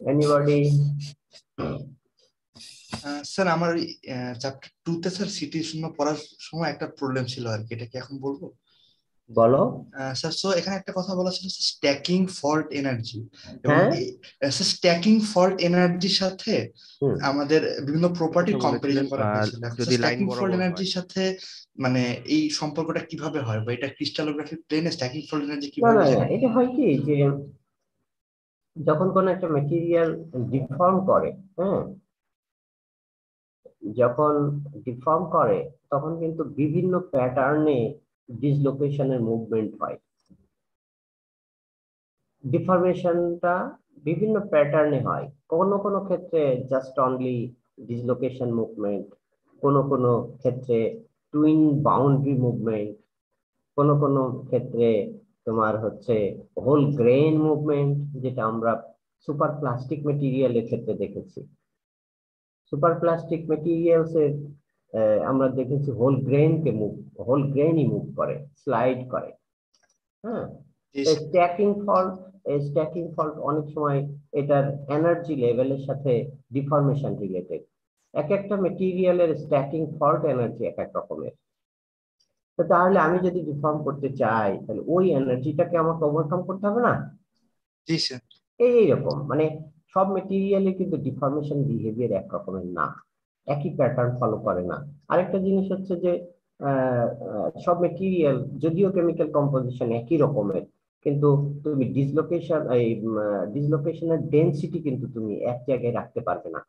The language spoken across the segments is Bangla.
Anybody? স্যার আমার চ্যাপ্টার 2 তে স্যার সিটি শূন্য পড়ার সময় একটা প্রবলেম ছিল আর কি, এটা কি এখন বলবো? বলো। স্যার সো এখানে একটা কথা বলা ছিল স্ট্যাকিং ফল্ট এনার্জি, এবং হ্যাঁ। স্ট্যাকিং ফল্ট এনার্জির সাথে হুম। আমাদের বিভিন্ন প্রপার্টি কথা কম্পারিজন বলেছিলেন, করা হয়েছিল। যদি লাইন স্ট্যাকিং ফল্ট বরাবর হয়। এনার্জির সাথে মানে এই সম্পর্কটা কিভাবে হয়, বা এটা ক্রিস্টালোগ্রাফিক প্লেনে স্ট্যাকিং ফল্ট এনার্জি না কিভাবে না না, যায়? এটা হয় কি যে যখন কোনো একটা মেটেরিয়াল ডিফর্ম করে, হ্যাঁ, যখন ডিফর্ম করে তখন কিন্তু বিভিন্ন প্যাটার্নে ডিসলোকেশনের মুভমেন্ট হয়। ডিফরমেশনটা বিভিন্ন প্যাটার্নে হয়, কোনো কোনো ক্ষেত্রে জাস্ট অনলি ডিসলোকেশন মুভমেন্ট, কোনো কোনো ক্ষেত্রে টুইন বাউন্ডারি মুভমেন্ট, কোনো কোনো ক্ষেত্রে তোমার হচ্ছে হোল গ্রেন মুভমেন্ট, যেটা আমরা সুপার প্লাস্টিক মেটেরিয়ালের ক্ষেত্রে দেখেছি। সুপার প্লাস্টিক মেটেরিয়ালস এর আমরা দেখেছি হোল গ্রেনই মুভ করে, স্লাইড করে। হ্যাঁ, স্ট্যাকিং ফল্ট অনেক সময় এটার এনার্জি লেভেলের সাথে ডিফরমেশন রিলেটেড। এক একটা মেটেরিয়ালের স্ট্যাকিং ফল্ট এনার্জি এক এক রকমের। তো তাহলে আমি যদি ডিফর্ম করতে চাই তাহলে ওই এনার্জিটাকে আমাকে ওভারকাম করতে হবে না? জি স্যার। এইরকম মানে সব মেটেরিয়ালে কিন্তু ডিফরমেশন বিহেভিয়ার এক রকমের না, একই প্যাটার্ন ফলো করে না। আরেকটা জিনিস হচ্ছে যে সব মেটেরিয়াল যদিও কেমিক্যাল কম্পোজিশন একই রকমের, কিন্তু তুমি ডিসলোকেশনের ডেনসিটি কিন্তু তুমি এক জায়গায় রাখতে পারবে না।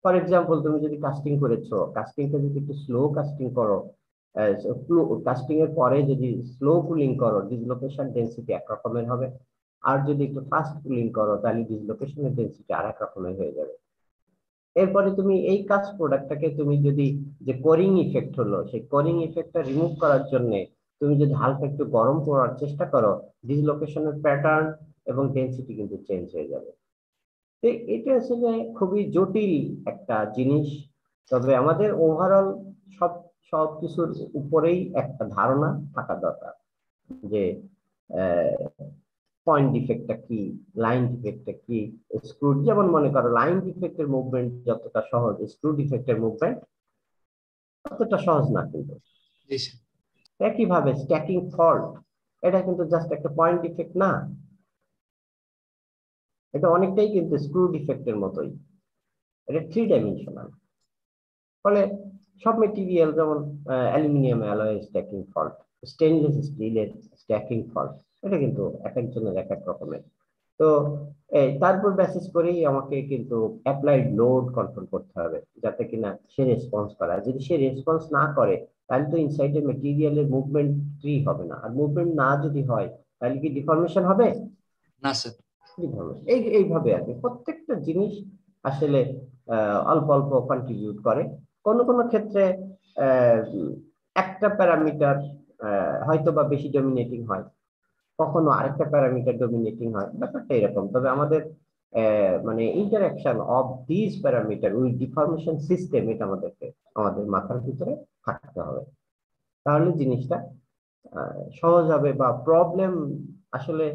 ফর এক্সাম্পল, তুমি যদি কাস্টিং করেছো, কাস্টিংটা যদি একটু স্লো কাস্টিং করো, কাস্টিং এর পরে যদি স্লো কুলিং করো, ডিসলোকেশন ডেনসিটি এক রকমের হবে। আর যদি একটু ফাস্ট কুলিং করো তাহলে ডিসলোকেশনের ডেনসিটি আর এক রকমের হয়ে যাবে। এরপরে তুমি এই কাস্ট প্রোডাক্টটাকে তুমি যদি, যে কোরিং ইফেক্ট হলো, সেই কোরিং ইফেক্টটা রিমুভ করার জন্য তুমি যদি হালকা একটু গরম করার চেষ্টা করো, ডিসলোকেশনের প্যাটার্ন এবং ডেনসিটি কিন্তু চেঞ্জ হয়ে যাবে। তো এটা আসলে খুবই জটিল একটা জিনিস। তবে আমাদের ওভারঅল সব সব কিছুর উপরেই একটা ধারণা থাকা দরকার যে পয়েন্ট ডিফেক্টটা কি, লাইন ডিফেক্টটা কি, স্ক্রু, যেমন মনে করো লাইন ডিফেক্টের মুভমেন্ট যতটা সহজ, স্ক্রু ডিফেক্টের মুভমেন্ট ততটা সহজ না কিন্তু। জি স্যার। একইভাবে স্ট্যাকিং ফল্ট, এটা কিন্তু জাস্ট একটা পয়েন্ট ডিফেক্ট না, এটা অনেকটাই কিন্তু স্ক্রু ডিফেক্টের মতোই, এটা 3 ডাইমেনশনাল। ফলে সব মেটেরিয়াল যেমন aluminium alloy stacking fault, stainless স্টিলের স্ট্যাকিং ফল্ট, এটা কিন্তু এক একজনের এক এক রকমের। তো তারপর বেসিস করেই আমাকে কিন্তু অ্যাপ্লাইড লোড কন্ট্রোল করতে হবে যাতে কিনা সে রেসপন্স করে। আর যদি সে রেসপন্স না করে তাহলে তো ইনসাইডের মেটেরিয়ালের মুভমেন্টই হবে না। আর মুভমেন্ট না যদি হয় তাহলে কি ডিফরমেশন হবে? না স্যার। এইভাবে আর কি প্রত্যেকটা জিনিস আসলে অল্প অল্প কন্ট্রিবিউট করে। কোনো কোনো ক্ষেত্রে একটা প্যারামিটার হয়তো বা বেশি ডমিনেটিং হয়, কখনো আরেকটা প্যারামিটার ডমিনেটিং হয়, ব্যাপারটা এরকম। তবে আমাদের মানে interaction of this parameter with deformation system, এটা আমাদেরকে আমাদের মাথার ভিতরে থাকতে হবে, তাহলে জিনিসটা সহজ হবে। বা প্রবলেম আসলে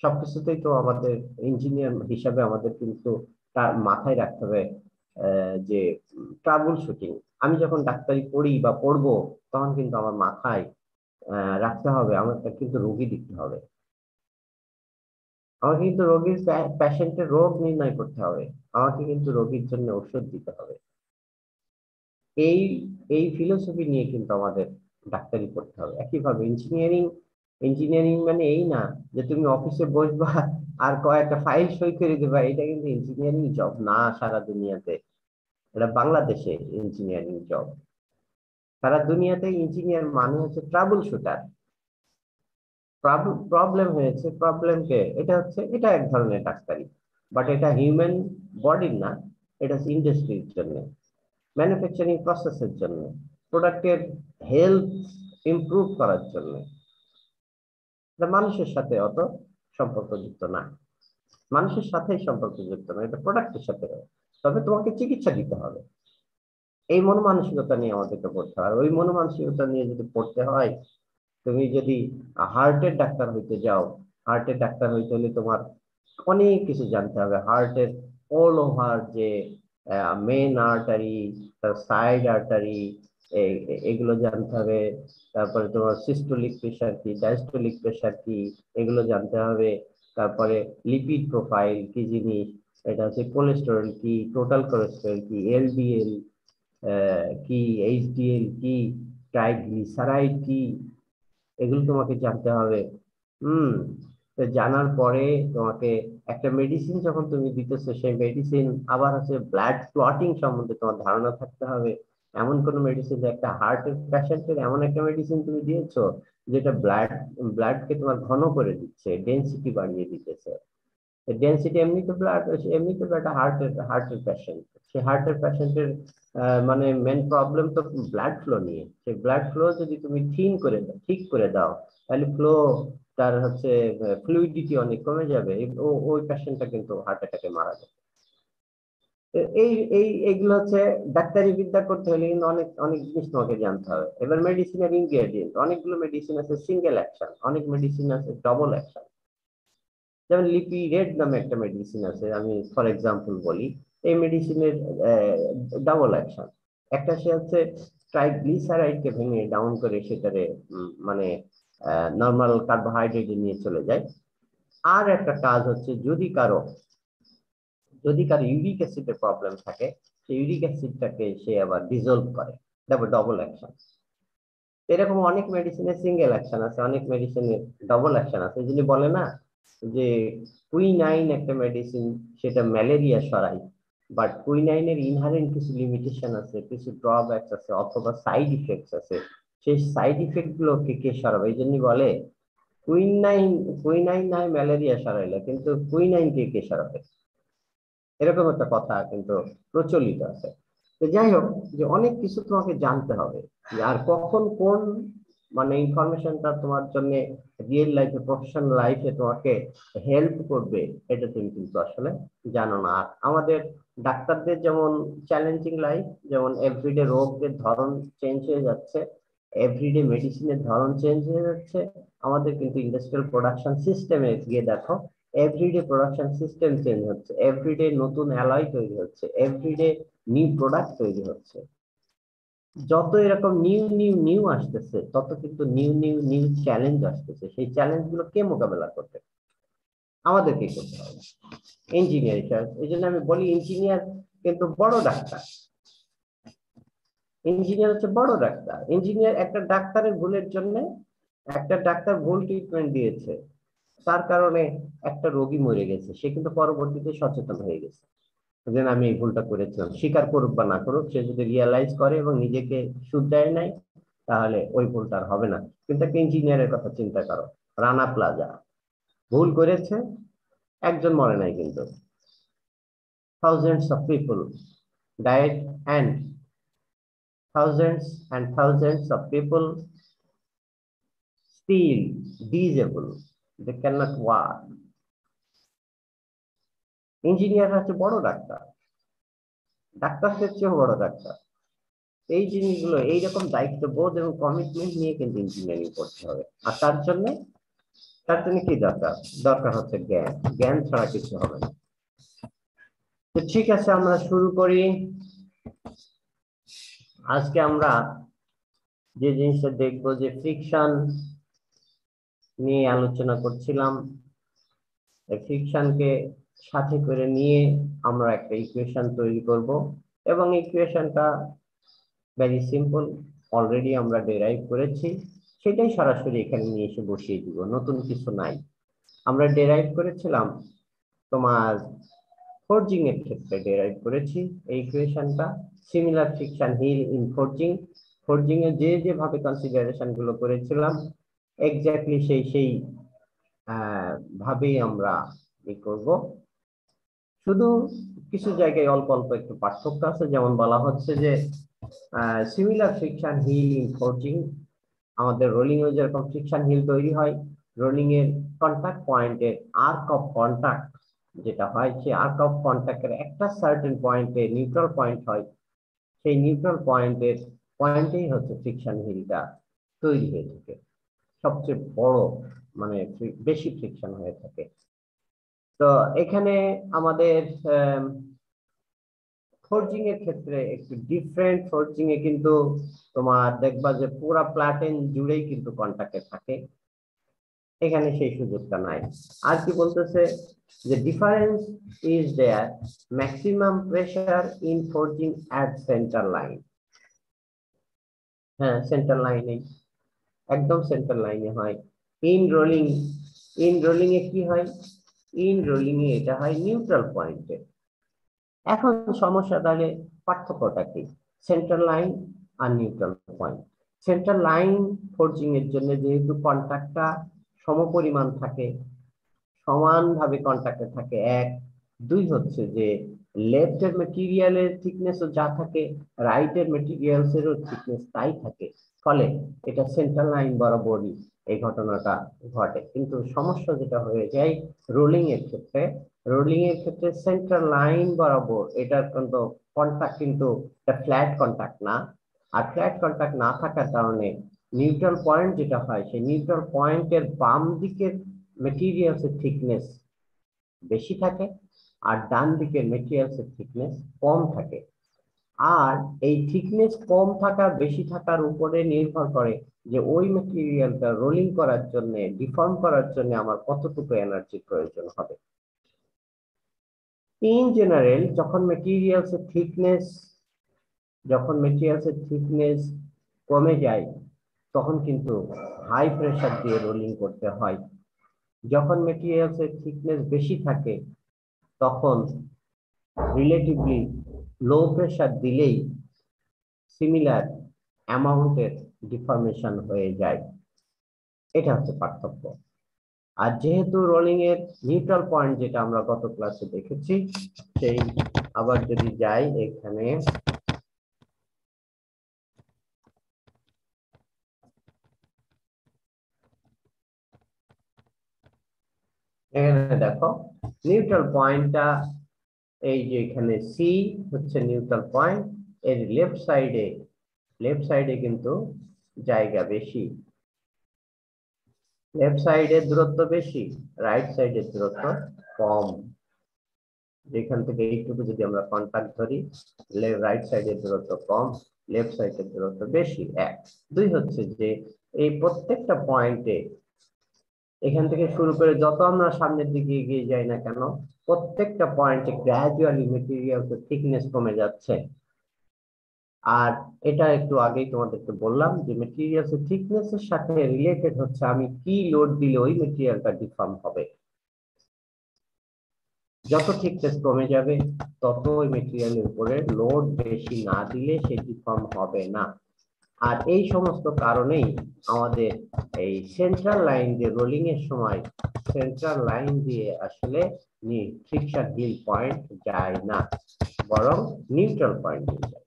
সবকিছুতেই তো আমাদের ইঞ্জিনিয়ার হিসাবে আমাদের কিন্তু তার মাথায় রাখতে হবে যে ট্রাবল শুটিং। আমি যখন ডাক্তারি পড়ি বা পড়বো তখন কিন্তু আমার মাথায় রাখতে হবে আমাকে কিন্তু রোগী দেখতে হবে, আমাকে কিন্তু রোগীর প্যাশেন্টের রোগ নির্ণয় করতে হবে, আমাকে কিন্তু রোগীর জন্য ওষুধ দিতে হবে। এই এই ফিলোসফি নিয়ে কিন্তু আমাদের ডাক্তারি পড়তে হবে। একইভাবে ইঞ্জিনিয়ারিং, ইঞ্জিনিয়ারিং মানে এই না যে তুমি অফিসে বসবা আর কয়েকটা ফাইল সই করে দেবা, এটা কিন্তু ইঞ্জিনিয়ারিং জব না সারা দুনিয়াতে। এটা বাংলাদেশে ইঞ্জিনিয়ারিং জব, সারা দুনিয়াতে ইঞ্জিনিয়ার মানে হচ্ছে ট্রাবল শুটার। প্রবলেম হয়েছে, প্রবলেমকে, এটা হচ্ছে, এটা এক ধরনের ডাক্তারি, বাট এটা হিউম্যান বডির না, এটা ইন্ডাস্ট্রির জন্য, ম্যানুফ্যাকচারিং প্রসেসের জন্য, প্রোডাক্টের হেলথ ইমপ্রুভ করার জন্য। এটা মানুষের সাথে অত সম্পর্কযুক্ত না, মানুষের সাথেই সম্পর্কযুক্ত না, এটা প্রোডাক্টের সাথে। তবে তোমাকে চিকিৎসা দিতে হবে, এই মন মানসিকতা নিয়ে আমাদেরকে পড়তে হয়। ওই মন মানসিকতা নিয়ে যদি পড়তে হয়, তুমি যদি হার্টের ডাক্তার হইতে যাও, হার্টের ডাক্তার হইতে হলে তোমার অনেক কিছু জানতে হবে হার্টের অল ওভার, যে মেন আর্টারি, সাইড আর্টারি, এগুলো জানতে হবে। তারপরে তোমার সিস্টোলিক প্রেশার কি, ডায়াস্টোলিক প্রেশার কি, এগুলো জানতে হবে। তারপরে লিপিড প্রোফাইল কি জিনিস, এটা হচ্ছে কোলেস্টেরল কি, টোটাল কোলেস্টেরল কি, এলডিএল কি, এইচডিএল কি, ট্রাইগ্লিসারাইড কি, এগুলো তোমাকে জানতে হবে। হুম। তো জানার পরে তোমাকে একটা মেডিসিন যখন তুমি দিতেছো, সেই মেডিসিন আবার হচ্ছে ব্লাড ক্লটিং সম্বন্ধে তোমার ধারণা থাকতে হবে। এমন কোন মেডিসিন, একটা হার্টের পেশেন্টের এমন একটা মেডিসিন তুমি দিয়েছো যেটা ব্লাডকে তোমার ঘন করে দিচ্ছে, ডেনসিটি বাড়িয়ে দিতেছে। ডেনসিটি এমনিতে একটা হার্টের পেশেন্ট, সেই হার্টের পেশেন্টের মানে মেন প্রবলেম তো ব্লাড ফ্লো নিয়ে। সেই ব্লাড ফ্লো যদি তুমি ঠিক করে দাও, তাহলে ফ্লো, তার হচ্ছে ফ্লুইডিটি অনেক কমে যাবে, ওই পেশেন্টটা কিন্তু হার্ট অ্যাটাকে মারা যাবে। এই এই এইগুলো হচ্ছে ডাক্তারি বিদ্যা করতে হলে কিন্তু অনেক অনেক জিনিস তোমাকে জানতে হবে। এবার মেডিসিনের ইনগ্রেডিয়েন্ট, অনেকগুলো মেডিসিন আছে সিঙ্গেল অ্যাকশন, অনেক মেডিসিন আছে ডবল অ্যাকশন। যেমন লিপিরেড নামে একটা মেডিসিন আছে, আমি ফর এক্সাম্পল বলি। এই মেডিসিনের ডাবল অ্যাকশন। একটা সে হচ্ছে ট্রাইগ্লিসারাইড কে ভেঙে ডাউন করে সেটারে মানে নর্মাল কার্বোহাইড্রেটে নিয়ে চলে যায়। আর একটা কাজ হচ্ছে যদি কারো ইউরিক অ্যাসিডের প্রবলেম থাকে, সেই ইউরিক অ্যাসিডটাকে সে আবার ডিজলভ করে। তারপর ডবল অ্যাকশন। এরকম অনেক মেডিসিনের সিঙ্গেল অ্যাকশন আছে, অনেক মেডিসিনের ডবল অ্যাকশন আছে। যিনি বলে না যে কুইনাইন একটা মেডিসিন, সেটা ম্যালেরিয়া সরায়, বাট কুইনাইনের ইনহারেন্ট কিছু লিমিটেশন আছে, কিছু ড্রব্যাকস আছে, অথবা সাইড ইফেক্টস আছে। সেই সাইড ইফেক্ট গুলোকে কে সরাবে? এই জন্যই বলে কুইনাইন কুইনাইন নয় ম্যালেরিয়া সরাইলে, কিন্তু কুইনাইন কে কে সরাবে, এরকম একটা কথা কিন্তু প্রচলিত আছে। তো যাই হোক, যে অনেক কিছু তোমাকে জানতে হবে, আর কখন কোন মানে ইনফরমেশনটা তোমার জন্য রিয়েল লাইফে, প্রফেশনাল লাইফে তোমাকে হেল্প করবে, এটা তুমি কিন্তু আসলে জানো না। আর আমাদের ডাক্তারদের যেমন চ্যালেঞ্জিং লাইফ, যেমন এভরিডে রোগের ধরন চেঞ্জ হয়ে যাচ্ছে, এভরিডে মেডিসিনের ধরন চেঞ্জ হয়ে যাচ্ছে, আমাদের কিন্তু ইন্ডাস্ট্রিয়াল প্রোডাকশন সিস্টেমে গিয়ে দেখো, এভরিডে প্রোডাকশন সিস্টেম চেঞ্জ হচ্ছে, এভরিডে নতুন অ্যালয় তৈরি হচ্ছে, এভরিডে নিউ প্রোডাক্ট তৈরি হচ্ছে। যত এরকম নিউ নিউ নিউ আসতেছে, তত কিন্তু নিউ নিউ নিউ চ্যালেঞ্জ আসতেছে। সেই চ্যালেঞ্জ গুলো কে মোকাবেলা করবে? আমাদেরকে করতে হবে। ইঞ্জিনিয়ার হিসাবে এই জন্য আমি বলি, ইঞ্জিনিয়ার কিন্তু বড় ডাক্তার। ইঞ্জিনিয়ার হচ্ছে বড় ডাক্তার। ইঞ্জিনিয়ার, একটা ডাক্তারের ভুলের জন্য, একটা ডাক্তার ভুল ট্রিটমেন্ট দিয়েছে, তার কারণে একটা রোগী মরে গেছে, সে কিন্তু পরবর্তীতে সচেতন হয়ে গেছে যে আমি এই ভুলটা করেছিলাম। স্বীকার করুক বা না করুক, সে যদি রিয়ালাইজ করে এবং নিজেকে শুধরায় নেয়, তাহলে ওই ভুলটা আর হবে না। কিন্তু একটা ইঞ্জিনিয়ারের কথা চিন্তা করো, রানা প্লাজা ভুল করেছে, একজন মরে নাই, কিন্তু thousands of people died, and thousands of people still disabled, they cannot walk. Engineer হচ্ছে বড় ডাক্তার, ডাক্তারদের চেয়েও বড় ডাক্তার। এই জিনিসগুলো, এইরকম দায়িত্ববোধ এবং কমিটমেন্ট নিয়ে কিন্তু ইঞ্জিনিয়ারিং করতে হবে। আর তার জন্য কি দরকার? দরকার হচ্ছে জ্ঞান। জ্ঞান ছাড়া কিছু হবে না। তো ঠিক আছে, আমরা শুরু করি। আজকে আমরা যে জিনিসটা দেখবো, যে ফ্রিকশন নিয়ে আলোচনা করছিলাম। ফ্রিকশনকে সাথে করে নিয়ে আমরা একটা ইকুয়েশন তৈরি করব, এবং ইকুয়েশনটা ভেরি সিম্পল, অলরেডি আমরা ডেরাইভ করেছি, সেটাই সরাসরি এখানে নিয়ে এসে বসিয়ে দিব, নতুন কিছু নাই। আমরা ডেরাইভ করেছিলাম তোমার ফোরজিং এর ক্ষেত্রে, ডেরাইভ করেছি এই ইকুয়েশনটা। Similar friction hill in forging এ যেভাবে কনসিডারেশন গুলো করেছিলাম, এক্স্যাক্টলি সেই ভাবেই আমরা করব। শুধু কিছু জায়গায় অল্প অল্প একটু পার্থক্য আছে, যেমন বলা হচ্ছে যে similar friction hill in forging, আমাদের রোলিং এ যেরকম ফ্রিকশন হিল তৈরি হয়, রোলিং এর কন্টাক্ট পয়েন্টের আর্ক অফ কন্টাক্ট যেটা হয়, সেই আর্ক অফ কন্টাক্টের একটা সার্টেন পয়েন্টে নিউট্রাল পয়েন্ট হয়, সেই নিউট্রাল পয়েন্টেই হচ্ছে ফ্রিকশন হিলটা তৈরি হয়ে থাকে। সবচেয়ে বড় মানে বেশি ফ্রিকশন হয়ে থাকে। তো এখানে আমাদের ফোর্জিং এর ক্ষেত্রে একটু ডিফারেন্ট। ফোর্জিং এ কিন্তু তোমার দেখবা যে পুরো প্লাটেন জুড়েই কিন্তু কন্টাক্টে থাকে, এখানে সেই সুযোগটা নাই। আর কি বলতেছে যে difference is there maximum pressure in forging at centre line. হ্যাঁ, সেন্টার লাইনে, একদম সেন্টার লাইনে হয়। ইন রোলিং, ইন রোলিং এ কি হয়? ইন রোলিং এ এটা হয় নিউট্রাল পয়েন্টে। এখন সমস্যা তাহলে পার্থক্যটা কি সেন্টার লাইন আর neutral point? Centre line forging এর জন্য যেহেতু কন্টাক্টটা সমপরিমাণ থাকে, সমানভাবে কন্টাক্টে থাকে, এক। দুই হচ্ছে যে লেফটের মেটেরিয়ালের থিকনেসও যা থাকে, রাইটের মেটেরিয়ালস এরও থিকনেস তাই থাকে, ফলে এটা সেন্টার লাইন বরাবরই এই ঘটনাটা ঘটে। কিন্তু সমস্যা যেটা হয়ে যায় রোলিং এর ক্ষেত্রে, রোলিং এর ক্ষেত্রে সেন্টার লাইন বরাবর এটার কিন্তু কন্টাক্ট কিন্তু ফ্ল্যাট কন্টাক্ট না। আর ফ্ল্যাট কন্টাক্ট না থাকার কারণে নিউট্রাল পয়েন্ট যেটা হয়, সেই নিউট্রাল পয়েন্টের বাম দিকের মেটেরিয়ালস এর থিকনেস বেশি থাকে, আর ডান দিকের মেটেরিয়ালস এর থিকনেস কম থাকে। আর এই থিকনেস কম থাকা বেশি থাকার উপরে নির্ভর করে যে ওই মেটেরিয়ালটা রোলিং করার জন্য, ডিফর্ম করার জন্য আমার কতটুকু এনার্জি প্রয়োজন হবে। ইন জেনারেল যখন মেটেরিয়ালস এর থিকনেস কমে যায়, তখন কিন্তু হাই প্রেসার দিয়ে রোলিং করতে হয়। যখন মেটেরিয়ালস এর থিকনেস বেশি থাকে, তখন রিলেটিভলি লো প্রেসার দিলেই সিমিলার অ্যামাউন্টের ডিফর্মেশন হয়ে যায়। এটা হচ্ছে পার্থক্য। আর যেহেতু রোলিং এর নিউট্রাল পয়েন্ট যেটা আমরা গত ক্লাসে দেখেছি, সেই আবার যদি যাই এখানে, এখানে দেখো নিউট্রাল পয়েন্টটা এই যে এখানে সি হচ্ছে নিউট্রাল পয়েন্ট, এর লেফট সাইডে কিন্তু জায়গা বেশি, লেফট সাইডের দূরত্ব বেশি, রাইট সাইডের দূরত্ব কম। যেখান থেকে এইটুকু যদি আমরা কন্টাক্ট ধরি, রাইট সাইডের দূরত্ব কম, লেফট সাইডের দূরত্ব বেশি, এক। দুই হচ্ছে যে এই প্রত্যেকটা পয়েন্টে এখান থেকে শুরু করে যত আমরা সামনের দিকে এগিয়ে যাই না কেন, প্রত্যেকটা পয়েন্টে গ্র্যাজুয়ালি মেটেরিয়ালসের থিকনেস কমে যাচ্ছে। আর এটা একটু আগেই তোমাদেরকে বললাম যে মেটেরিয়ালসের থিকনেস এর সাথে রিলেটেড হচ্ছে আমি কি লোড দিলে ওই মেটেরিয়ালটা ডিফর্ম হবে। যত থিকনেস কমে যাবে তত ওই মেটেরিয়ালের উপরে লোড বেশি না দিলে সে ডিফর্ম হবে না। আর এই সমস্ত কারণেই আমাদের এই সেন্ট্রাল লাইন দিয়ে রোলিং এর সময় সেন্ট্রাল লাইন দিয়ে আসলে ফ্রিকশন হিল পয়েন্ট যায় না, বরং নিউট্রাল পয়েন্ট দিয়ে যায়।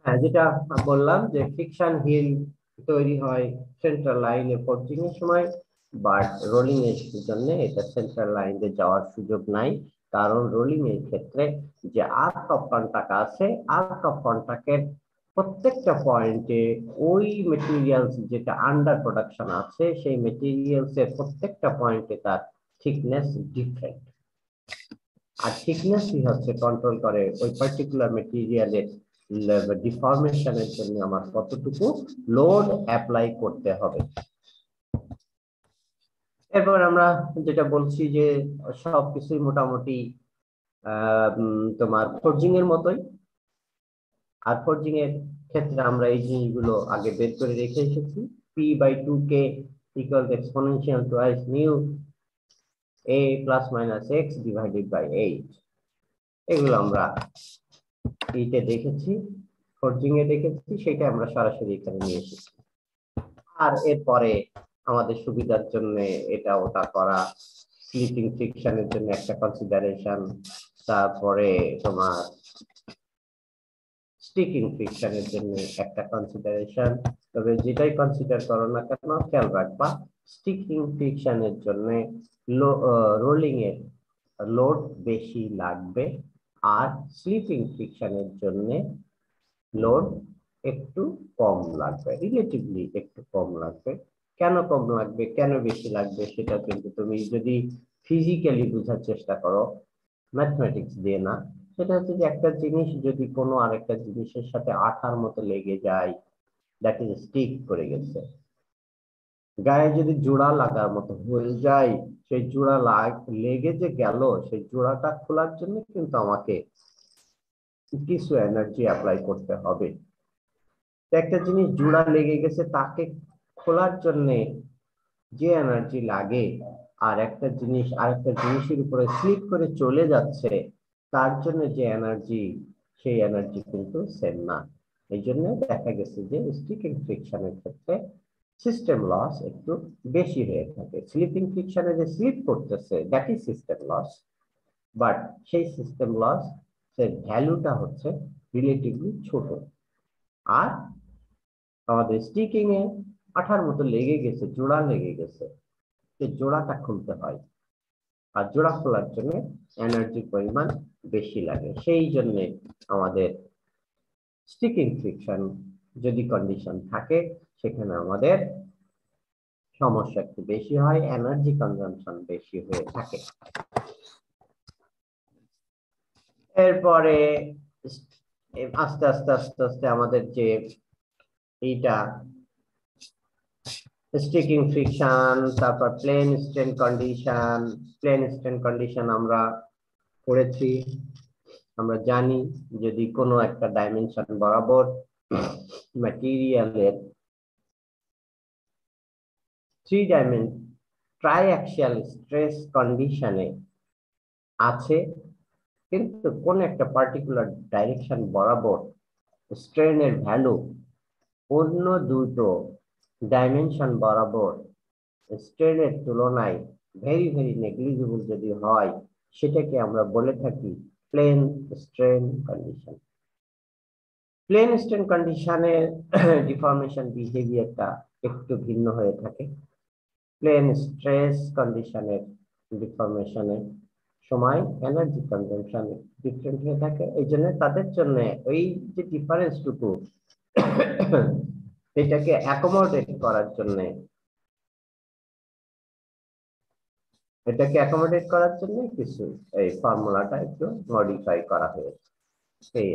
হ্যাঁ, যেটা বললাম যে ফ্রিকশন হিল তৈরি হয় সেন্ট্রাল লাইনে ফোর্জিং এর সময়, বাট রোলিং এর জন্য এটা সেন্ট্রাল লাইনে যাওয়ার সুযোগ নাই। কারণ রোলিং এর ক্ষেত্রে যে আর্ক অফ কন্টাক্ট আছে, আর্ক অফ কন্টাক্টের প্রত্যেকটা পয়েন্টে ওই মেটেরিয়ালস যেটা আন্ডার প্রোডাকশন আছে, সেই মেটেরিয়ালস এর প্রত্যেকটা পয়েন্টে তার থিকনেস ডিফারেন্ট। আর থিকনেসই হচ্ছে কন্ট্রোল করে ওই পার্টিকুলার মেটেরিয়ালের ডিফর্মেশনের জন্য আমার কতটুকু লোড অ্যাপ্লাই করতে হবে। এরপর আমরা যেটা বলছি যে সবকিছুই মোটামুটি তোমার ফোর্জিং এর মতোই। আর ফোর্জিং এর ক্ষেত্রে আমরা এই জিনিসগুলো আগে বের করে রেখে এসেছি। P/2K equals exponential twice mu a plus minus x divided by 8। এগুলো আমরা এইটা দেখেছি, ফোর্জিং এ দেখেছি, সেটা আমরা সরাসরি এখানে নিয়ে এসেছি। আর এরপরে আমাদের সুবিধার জন্য এটা ওটা করা, স্লিপিং ফ্রিকশনের জন্য একটা কনসিডারেশন, তারপরে তোমার স্টিকিং ফ্রিকশনের জন্য একটা কনসিডারেশন। তবে যেটাই কনসিডার করো না কেন খেয়াল রাখবা স্টিকিং ফ্রিকশনের জন্য রোলিং এর লোড বেশি লাগবে, আর স্লিপিং ফ্রিকশনের জন্য লোড একটু কম লাগবে, রিলেটিভলি একটু কম লাগবে। কেন কম লাগবে, কেন বেশি লাগবে, সেটা কিন্তু তুমি যদি ফিজিক্যালি বোঝার চেষ্টা করো, ম্যাথমেটিক্স দিয়ে না, সেটা হচ্ছে যে একটা জিনিস যদি কোনো আরেকটা জিনিসের সাথে আঠার মতো লেগে যায়, দ্যাট ইজ স্টিক করে গেছে। গায়ে যদি জোড়া লাগার মতো হয়ে যায়, সেই জোড়া লেগে যে গেল, সেই জোড়াটা খোলার জন্য কিন্তু আমাকে কিছু এনার্জি অ্যাপ্লাই করতে হবে। একটা জিনিস জোড়া লেগে গেছে, তাকে খোলার জন্য যে এনার্জি লাগে, আর একটা জিনিস আরেকটা জিনিসের উপরে স্লিপ করে চলে যাচ্ছে, তার জন্য যে এনার্জি, সেই এনার্জি কিন্তু সেম না। এই জন্য দেখা গেছে যে স্টিকিং ফ্রিকশনের ক্ষেত্রে সিস্টেম লস একটু বেশি হয়ে থাকে। স্লিপিং ফ্রিকশনে যে স্লিপ করতেছে, that is system loss, but সেই সিস্টেম লস এর ভ্যালুটা হচ্ছে রিলেটিভলি ছোট। আর আমাদের স্টিকিং এ আঠার মতো লেগে গেছে, জোড়া লেগে গেছে, সেই জোড়াটা খুলতে হয়, আর জোড়া খোলার জন্য এনার্জির পরিমাণ বেশি লাগে। সেই জন্য আমাদের স্টিকিং ফ্রিকশন যদি কন্ডিশন থাকে, সেখানে আমাদের সমস্যা একটু বেশি হয়, এনার্জি কনজাম্পশন বেশি হয়ে থাকে। এরপরে আস্তে আস্তে আস্তে আস্তে আমাদের যে এইটা স্টিকিং ফ্রিকশন, তারপর plane strain condition. Plane strain condition আমরা পড়েছি, আমরা জানি যদি কোনো একটা ডাইমেনশন বরাবর ম্যাটেরিয়ালের ট্রাইঅ্যাক্সিয়াল স্ট্রেস কন্ডিশনে আছে, কিন্তু কোন একটা পার্টিকুলার ডাইরেকশন বরাবর স্ট্রেনের ভ্যালু অন্য দুটো ডাইমেনশন বরাবর স্ট্রেনের তুলনায় ভেরি ভেরি নেগলিজিবল যদি হয়, সেটাকে আমরা বলে থাকি plane strain condition. Plane strain কন্ডিশনের ডিফর্মেশন বিহেভিয়ারটা একটু ভিন্ন হয়ে থাকে। প্লেন স্ট্রেস কন্ডিশনের ডিফর্মেশনের সময় এনার্জি কনজাম্পশন ডিফারেন্ট হয়ে থাকে। এই জন্য তাদের জন্য ওই যে ডিফারেন্সটুকু, এটাকে অ্যাকোমোডেট করার জন্য, কিছু এই ফর্মুলাটা একটু মডিফাই করা হয়েছে। এই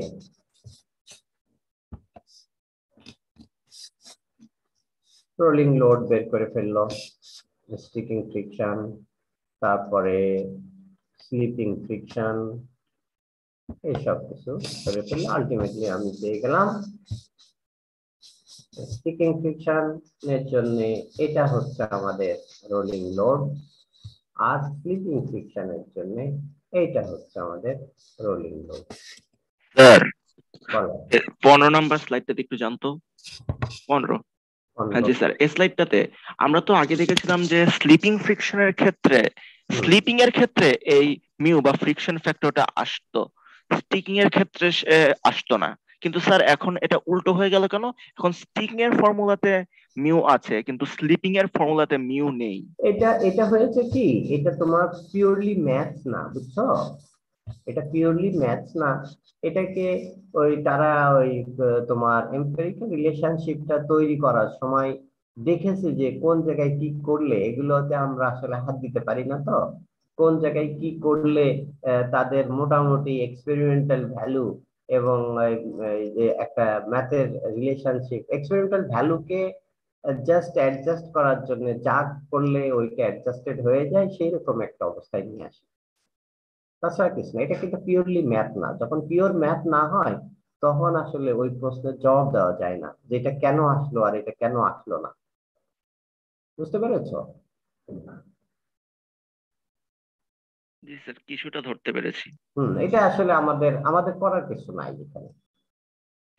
রোলিং লোড বের করে ফেললো, স্টিকিং ফ্রিকশন, তারপরে স্লিপিং ফ্রিকশন, এইসব কিছু করে ফেললে আলটিমেটলি আমি পেয়ে গেলাম স্টিকিং ফ্রিকশন এর জন্য এটা হচ্ছে আমাদের rolling load, are sleeping friction এর জন্য এইটা হচ্ছে আমাদের রোলিং লোড। স্যার বলো 15 নাম্বার স্লাইডটাতে একটু জানতো। 15। হ্যাঁ জি স্যার, এই স্লাইডটাতে আমরা তো আগে দেখেছিলাম যে স্লিপিং ফ্রিকশনের ক্ষেত্রে, স্লিপিং এর ক্ষেত্রে এই মিউ বা ফ্রিকশন ফ্যাক্টরটা আসতো, স্টিকিং এর ক্ষেত্রে আসতো না। কিন্তু স্যার এখন এটা উল্টো হয়ে গেল কেন? এখন স্টিকিং এর ফর্মুলাতে মিউ আছে কিন্তু স্লিপিং এর ফর্মুলাতে মিউ নেই। এটা হয়েছে কি, এটা তোমার পিওরলি ম্যাথস না, বুঝছো? এটা পিওরলি ম্যাথস না, এটাকে ওই তারা ওই তোমার এম্পিরিক্যাল রিলেশনশিপটা তৈরি করার সময় দেখেছে যে কোন জায়গায় কি করলে, এগুলোতে আমরা আসলে হাত দিতে পারি না, তো কোন জায়গায় কি করলে তাদের মোটামুটি এক্সপেরিমেন্টাল ভ্যালু এবং যে একটা ম্যাথের রিলেশনশিপ, এক্সপেরিমেন্টাল ভ্যালুকে জাস্ট অ্যাডজাস্ট করার জন্য যা করলে ওইটা অ্যাডজাস্টেড হয়ে যায়, সেই রকম একটা অবস্থায় নিয়ে আসে। তাছাড়া কিছু না, এটা কিন্তু পিওরলি ম্যাথ না। যখন পিওর ম্যাথ না হয়, তখন আসলে ওই প্রশ্নের জবাব দেওয়া যায় না যে এটা কেন আসলো আর এটা কেন আসলো না। বুঝতে পেরেছো? জি স্যার, কিছুটা ধরতে পেরেছি। এটা আসলে আমাদের আমাদের করার কিছু নাই এখানে।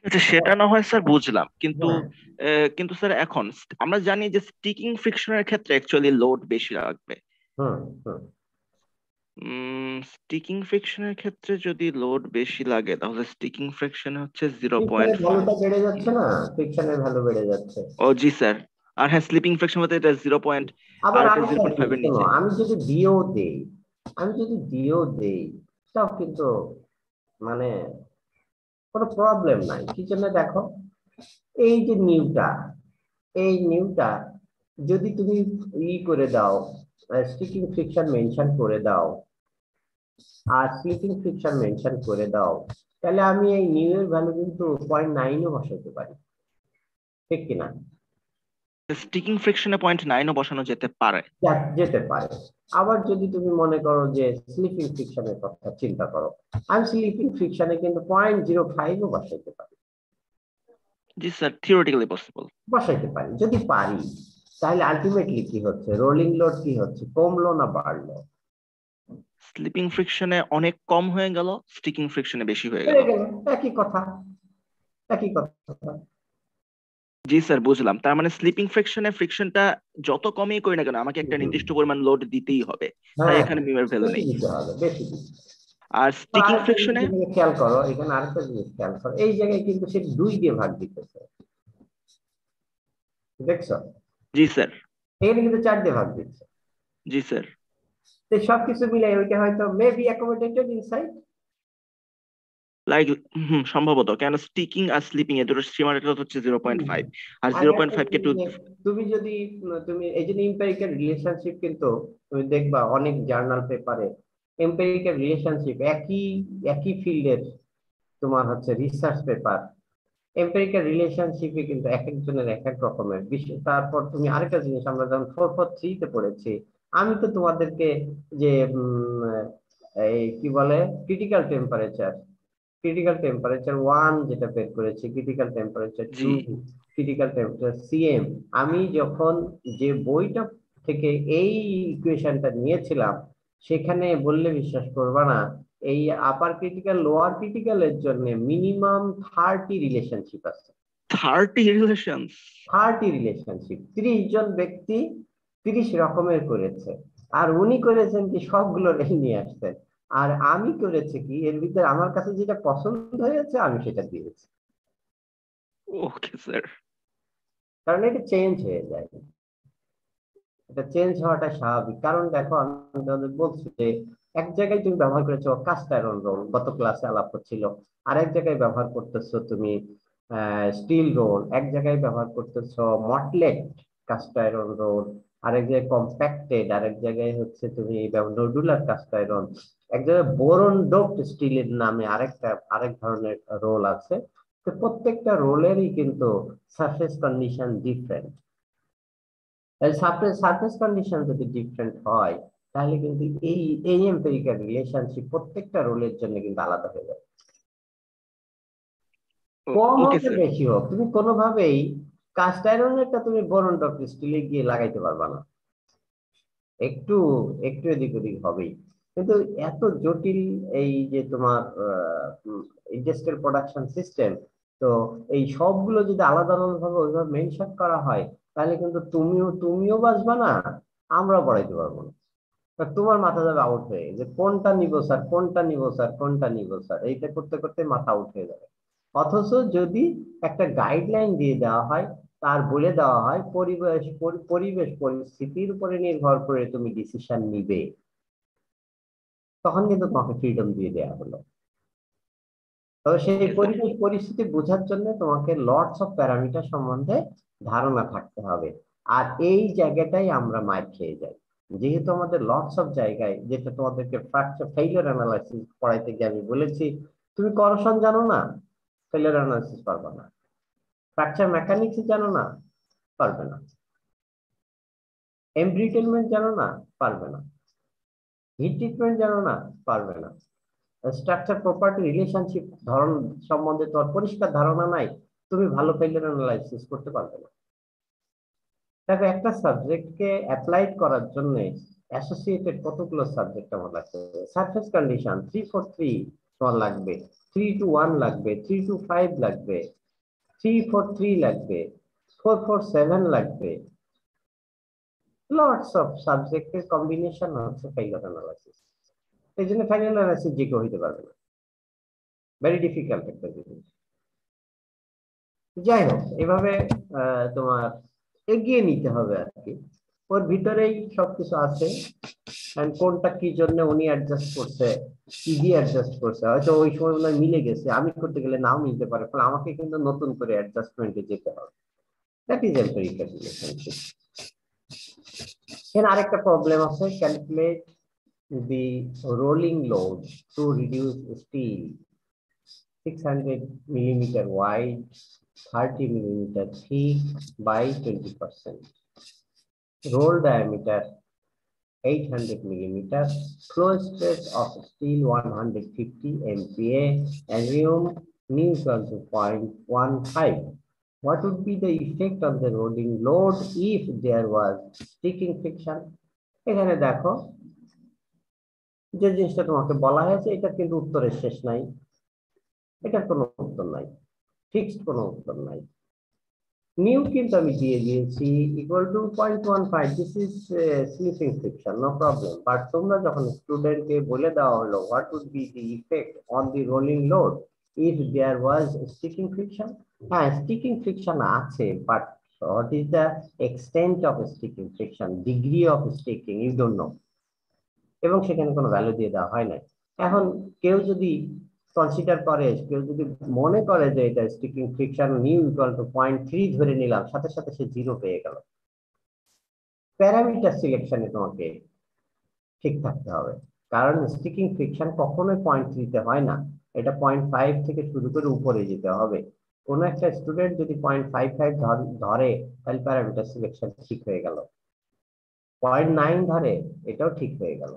আচ্ছা, সেটা না হয় স্যার বুঝলাম, কিন্তু হ্যাঁ, কিন্তু স্যার এখন আমরা জানি যে স্টিকিং ফ্রিকশনের ক্ষেত্রে অ্যাকচুয়ালি লোড বেশি লাগবে। হুম হুম স্টিকিং ফ্রিকশনের ক্ষেত্রে যদি লোড বেশি লাগে তাহলে স্টিকিং ফ্রিকশন হচ্ছে ফ্রিকশনের ভ্যালুটা 0.5। বেড়ে যাচ্ছে না, ফ্রিকশনের ভ্যালু বেড়ে যাচ্ছে। ও জি স্যার। আর হ্যাঁ, স্লিপিং ফ্রিকশন মধ্যে এটা 0. আবার আর এটা আরেকটা কি 0.5 এর শোনো, নিচে। আমি যদি দিয়েও দেই, তাও কিন্তু মানে কোনো প্রবলেম নাই। কি জন্য দেখো, এই যে নিউটা, এই নিউটা যদি তুমি করে দাও, স্টিকিং ফ্রিকশন মেনশন করে দাও আর স্লিপিং ফ্রিকশন মেনশন করে দাও, তাহলে আমি এই নিউ এর ভ্যালু কিন্তু 0.9ও বসাইতে পারি, ঠিক কিনা? স্টিকিং ফ্রিকশনে 0.9ও বসানো যেতে পারে। যেতে পারে। আবার যদি তুমি মনে করো যে স্লিপিং ফ্রিকশনের কথা চিন্তা করো, আমি স্লিপিং ফ্রিকশনে কিন্তু 0.05ও বসাইতে পারি। জি স্যার, থিওরিটিক্যালি পসিবল। বসাইতে পারি। যদি পারি তাহলে আলটিমেটলি কি হচ্ছে, রোলিং লোড কি হচ্ছে, কমলো না বাড়লো? স্লিপিং ফ্রিকশনে অনেক কম হয়ে গেল, স্টিকিং ফ্রিকশনে বেশি হয়ে গেল। একই কথা, একই কথা। জি স্যার, বুঝলাম। তার মানে স্লিপিং ফ্রিকশনটা যত কমই করি না কেন আমাকে একটা নির্দিষ্ট পরিমাণ লোড দিতেই হবে, তাই এখানে মিউ এর ভ্যালু নেই। দিতে হবে, বেশি দিতে। আর স্টিকিং ফ্রিকশনে খেয়াল করো, এখানে আরেকটা জিনিস খেয়াল করো, এই জায়গায় কিন্তু সে 2 দিয়ে ভাগ দিতেছে, দেখছো? জি স্যার। এখানে কিন্তু 4 দিয়ে ভাগ দিচ্ছে। জি স্যার। তো সবকিছু মিলে ওইটা হয়তো মেবি অ্যাকোমোডেটেড ইনসাইড, লাইক সম্ভবত, কেন স্টিকিং আর স্লিপিং এর দুটো সীমারেখা হচ্ছে 0.5, আর আর 0.5 কে তুমি যদি তুমি এই যে এম্পিরিক্যাল রিলেশনশিপ, কিন্তু তুমি দেখবা অনেক জার্নাল পেপারে এম্পিরিক্যাল রিলেশনশিপ একই ফিল্ডের তোমার হচ্ছে রিসার্চ পেপার, এম্পিরিক্যাল রিলেশনশিপে কিন্তু এক একজনের এক এক রকমের বিষয়। তারপর তুমি আরেকটা জিনিস আমরা যখন 443 তে পড়েছি, আমি তো তোমাদেরকে যে এই কি বলে ক্রিটিক্যাল টেম্পারেচার 1 যেটা বের করেছি, critical temperature 2, critical temperature CM, আমি যখন যে বইটা থেকে এই ইকুয়েশনটা নিয়েছিলাম, সেখানে বললে বিশ্বাস করবা না, এই আপার ক্রিটিক্যাল লোয়ার ক্রিটিক্যালের জন্য মিনিমাম 30 রিলেশনশিপ আছে। 30 রিলেশনশিপ 30 জন ব্যক্তি 30 রকমের করেছে, আর উনি করেছেন কি সবগুলো নিয়ে আসছেন। আর আমি করেছি কি, এর ভিতরে আমার কাছে যেটা পছন্দ হয়েছে আমি সেটা দিয়েছি। Okay sir. কারণ এটা চেঞ্জ হয়ে যায়, এটা চেঞ্জ হওয়াটা স্বাভাবিক। কারণ দেখো, আমি তোমাদের বলছি যে এক জায়গায় তুমি ব্যবহার করেছো কাস্ট আয়রন রোল, গত ক্লাসে আলাপ হচ্ছিল, আর এক জায়গায় ব্যবহার করতেছো তুমি স্টিল রোল, এক জায়গায় ব্যবহার করতেছো মটলেট কাস্ট আয়রন রোল, আরেক জায়গায় কম্প্যাক্টেড, আরেক জায়গায় হচ্ছে তুমি নডুলার কাস্ট আয়রন, এক জায়গায় বোরন ডোপড স্টিলের নামে আরেক ধরনের রোল আছে। তো প্রত্যেকটা রোলেরই কিন্তু surface condition different. Surface condition যদি ডিফারেন্ট হয়, তাহলে কিন্তু এই এম্পিরিক্যাল রিলেশনশিপ প্রত্যেকটা রোলের জন্য কিন্তু আলাদা হয়ে যাবে। কম হোক বেশি হোক, তুমি কোনোভাবেই কাস্ট আয়রনেরটা তুমি বোরন ডক্ট স্টিলে গিয়ে লাগাইতে পারবা না, একটু একটু এদিক ওদিক হবেই। কিন্তু এত জটিল এই যে তোমার ইন্ডাস্ট্রিয়াল প্রোডাকশন সিস্টেম, তো এই সবগুলো যদি আলাদা আলাদা ভাবে ওইভাবে মেনশন করা হয়, তাহলে কিন্তু তুমিও বাঁচবা না, আমরাও পড়াইতে পারবো না। তোমার মাথা যাবে আউট হয়ে, যে কোনটা নিব স্যার, কোনটা নিব স্যার, কোনটা নিব স্যার, এইটা করতে করতে মাথা আউট হয়ে যাবে। অথচ যদি একটা গাইডলাইন দিয়ে দেওয়া হয়, তার বলে দেওয়া হয় পরিবেশ পরিস্থিতির উপরে নির্ভর করে তুমি ডিসিশন নিবে, তখন কিন্তু তোমাকে ফ্রিডম দিয়ে দেওয়া হলো। তবে সেই পরিবেশ পরিস্থিতি বোঝার জন্য তোমাকে লটস অফ প্যারামিটার সম্বন্ধে ধারণা থাকতে হবে। আর এই জায়গাটাই আমরা মার খেয়ে যাই, যেহেতু আমাদের লটস অফ জায়গায়, যেটা তোমাদেরকে ফ্র্যাকচার ফেইলিওর অ্যানালাইসিস পড়াইতে গিয়ে আমি বলেছি, তুমি করশন জানো না, ফেইলিওর অ্যানালাইসিস পারবে না। ফ্র্যাকচার মেকানিক্স জানো না, পারবে না। এমব্রিটেলমেন্ট জানো না, পারবে না। হিট ট্রিটমেন্ট জানো না, পারবে না। স্ট্রাকচার প্রপার্টি রিলেশনশিপ ধরন সম্বন্ধে তোমার পরিষ্কার ধারণা নাই, তুমি ভালো ফেইলিওর অ্যানালাইসিস করতে পারবে না। দেখো, একটা সাবজেক্টকে অ্যাপ্লাইড করার জন্য অ্যাসোসিয়েটেড কতগুলো সাবজেক্ট আমার লাগবে। সারফেস কন্ডিশন 343 তোমার লাগবে, 321 লাগবে, 325 লাগবে, 343 লাগবে, 447 লাগবে। লটস অফ সাবজেক্টের কম্বিনেশন হচ্ছে ফেইলিওর অ্যানালাইসিস। এই জন্য ফেইলিওর অ্যানালাইসিস যে কেউ হইতে পারবে না, ভেরি ডিফিকাল্ট একটা জিনিস। যাই হোক, এভাবে তোমার এগিয়ে নিতে হবে আর কি, ওর ভিতরেই সবকিছু আছে। কোনটা কি জন্য উনি অ্যাডজাস্ট করছে, কি দিয়ে অ্যাডজাস্ট করছে, হয়তো ওই সময় মনে মিলে গেছে, আমি করতে গেলে নাও মিলতে পারে, ফলে আমাকে কিন্তু নতুন করে অ্যাডজাস্টমেন্টে যেতে হবে। That is empirical relationship. এখানে আরেকটা প্রবলেম আছে, calculate the rolling load to reduce steel 600 millimeter wide, 30 millimeter thick by 20%. Roll diameter 800 millimeter, flow stress of steel 150 MPa, assume nu equal to 0.15. What would be the effect of the rolling load if there was sticking friction? এখানে দেখো যে জিনিসটা তোমাকে বলা হয়েছে এটা কিন্তু উত্তরের শেষ নাই, এটার কোনো উত্তর নাই, ফিক্সড কোনো উত্তর নাই। নিউ কিন্তু আমি দিয়ে দিয়েছি equal to 0.15, this is slipping friction, no problem. But তোমরা যখন স্টুডেন্টকে বলে দেওয়া হলো what would be the effect on the rolling load if there was sticking friction, হ্যাঁ স্টিকিং ফ্রিকশন আছে, but what is the extent of sticking friction, degree of sticking, you don't know, এবং সেখানে কোনো ভ্যালু দিয়ে দেওয়া হয় না। এখন কেউ যদি কনসিডার করে, কেউ যদি মনে করে যে এটা sticking friction new equal to 0.3 ধরে নিলাম, সাথে সাথে সে 0 পেয়ে গেল। প্যারামিটার সিলেকশনে তোমাকে ঠিক থাকতে হবে, কারণ স্টিকিং ফ্রিকশন কখনোই 0.3 তে হয় না, এটা 0.5 থেকে শুরু করে উপরে যেতে হবে। কোন একটা স্টুডেন্ট যদি 0.55 ধরে তাহলে প্যারামিটার সিলেকশন ঠিক হয়ে গেল, 0.9 ধরে এটাও ঠিক হয়ে গেল,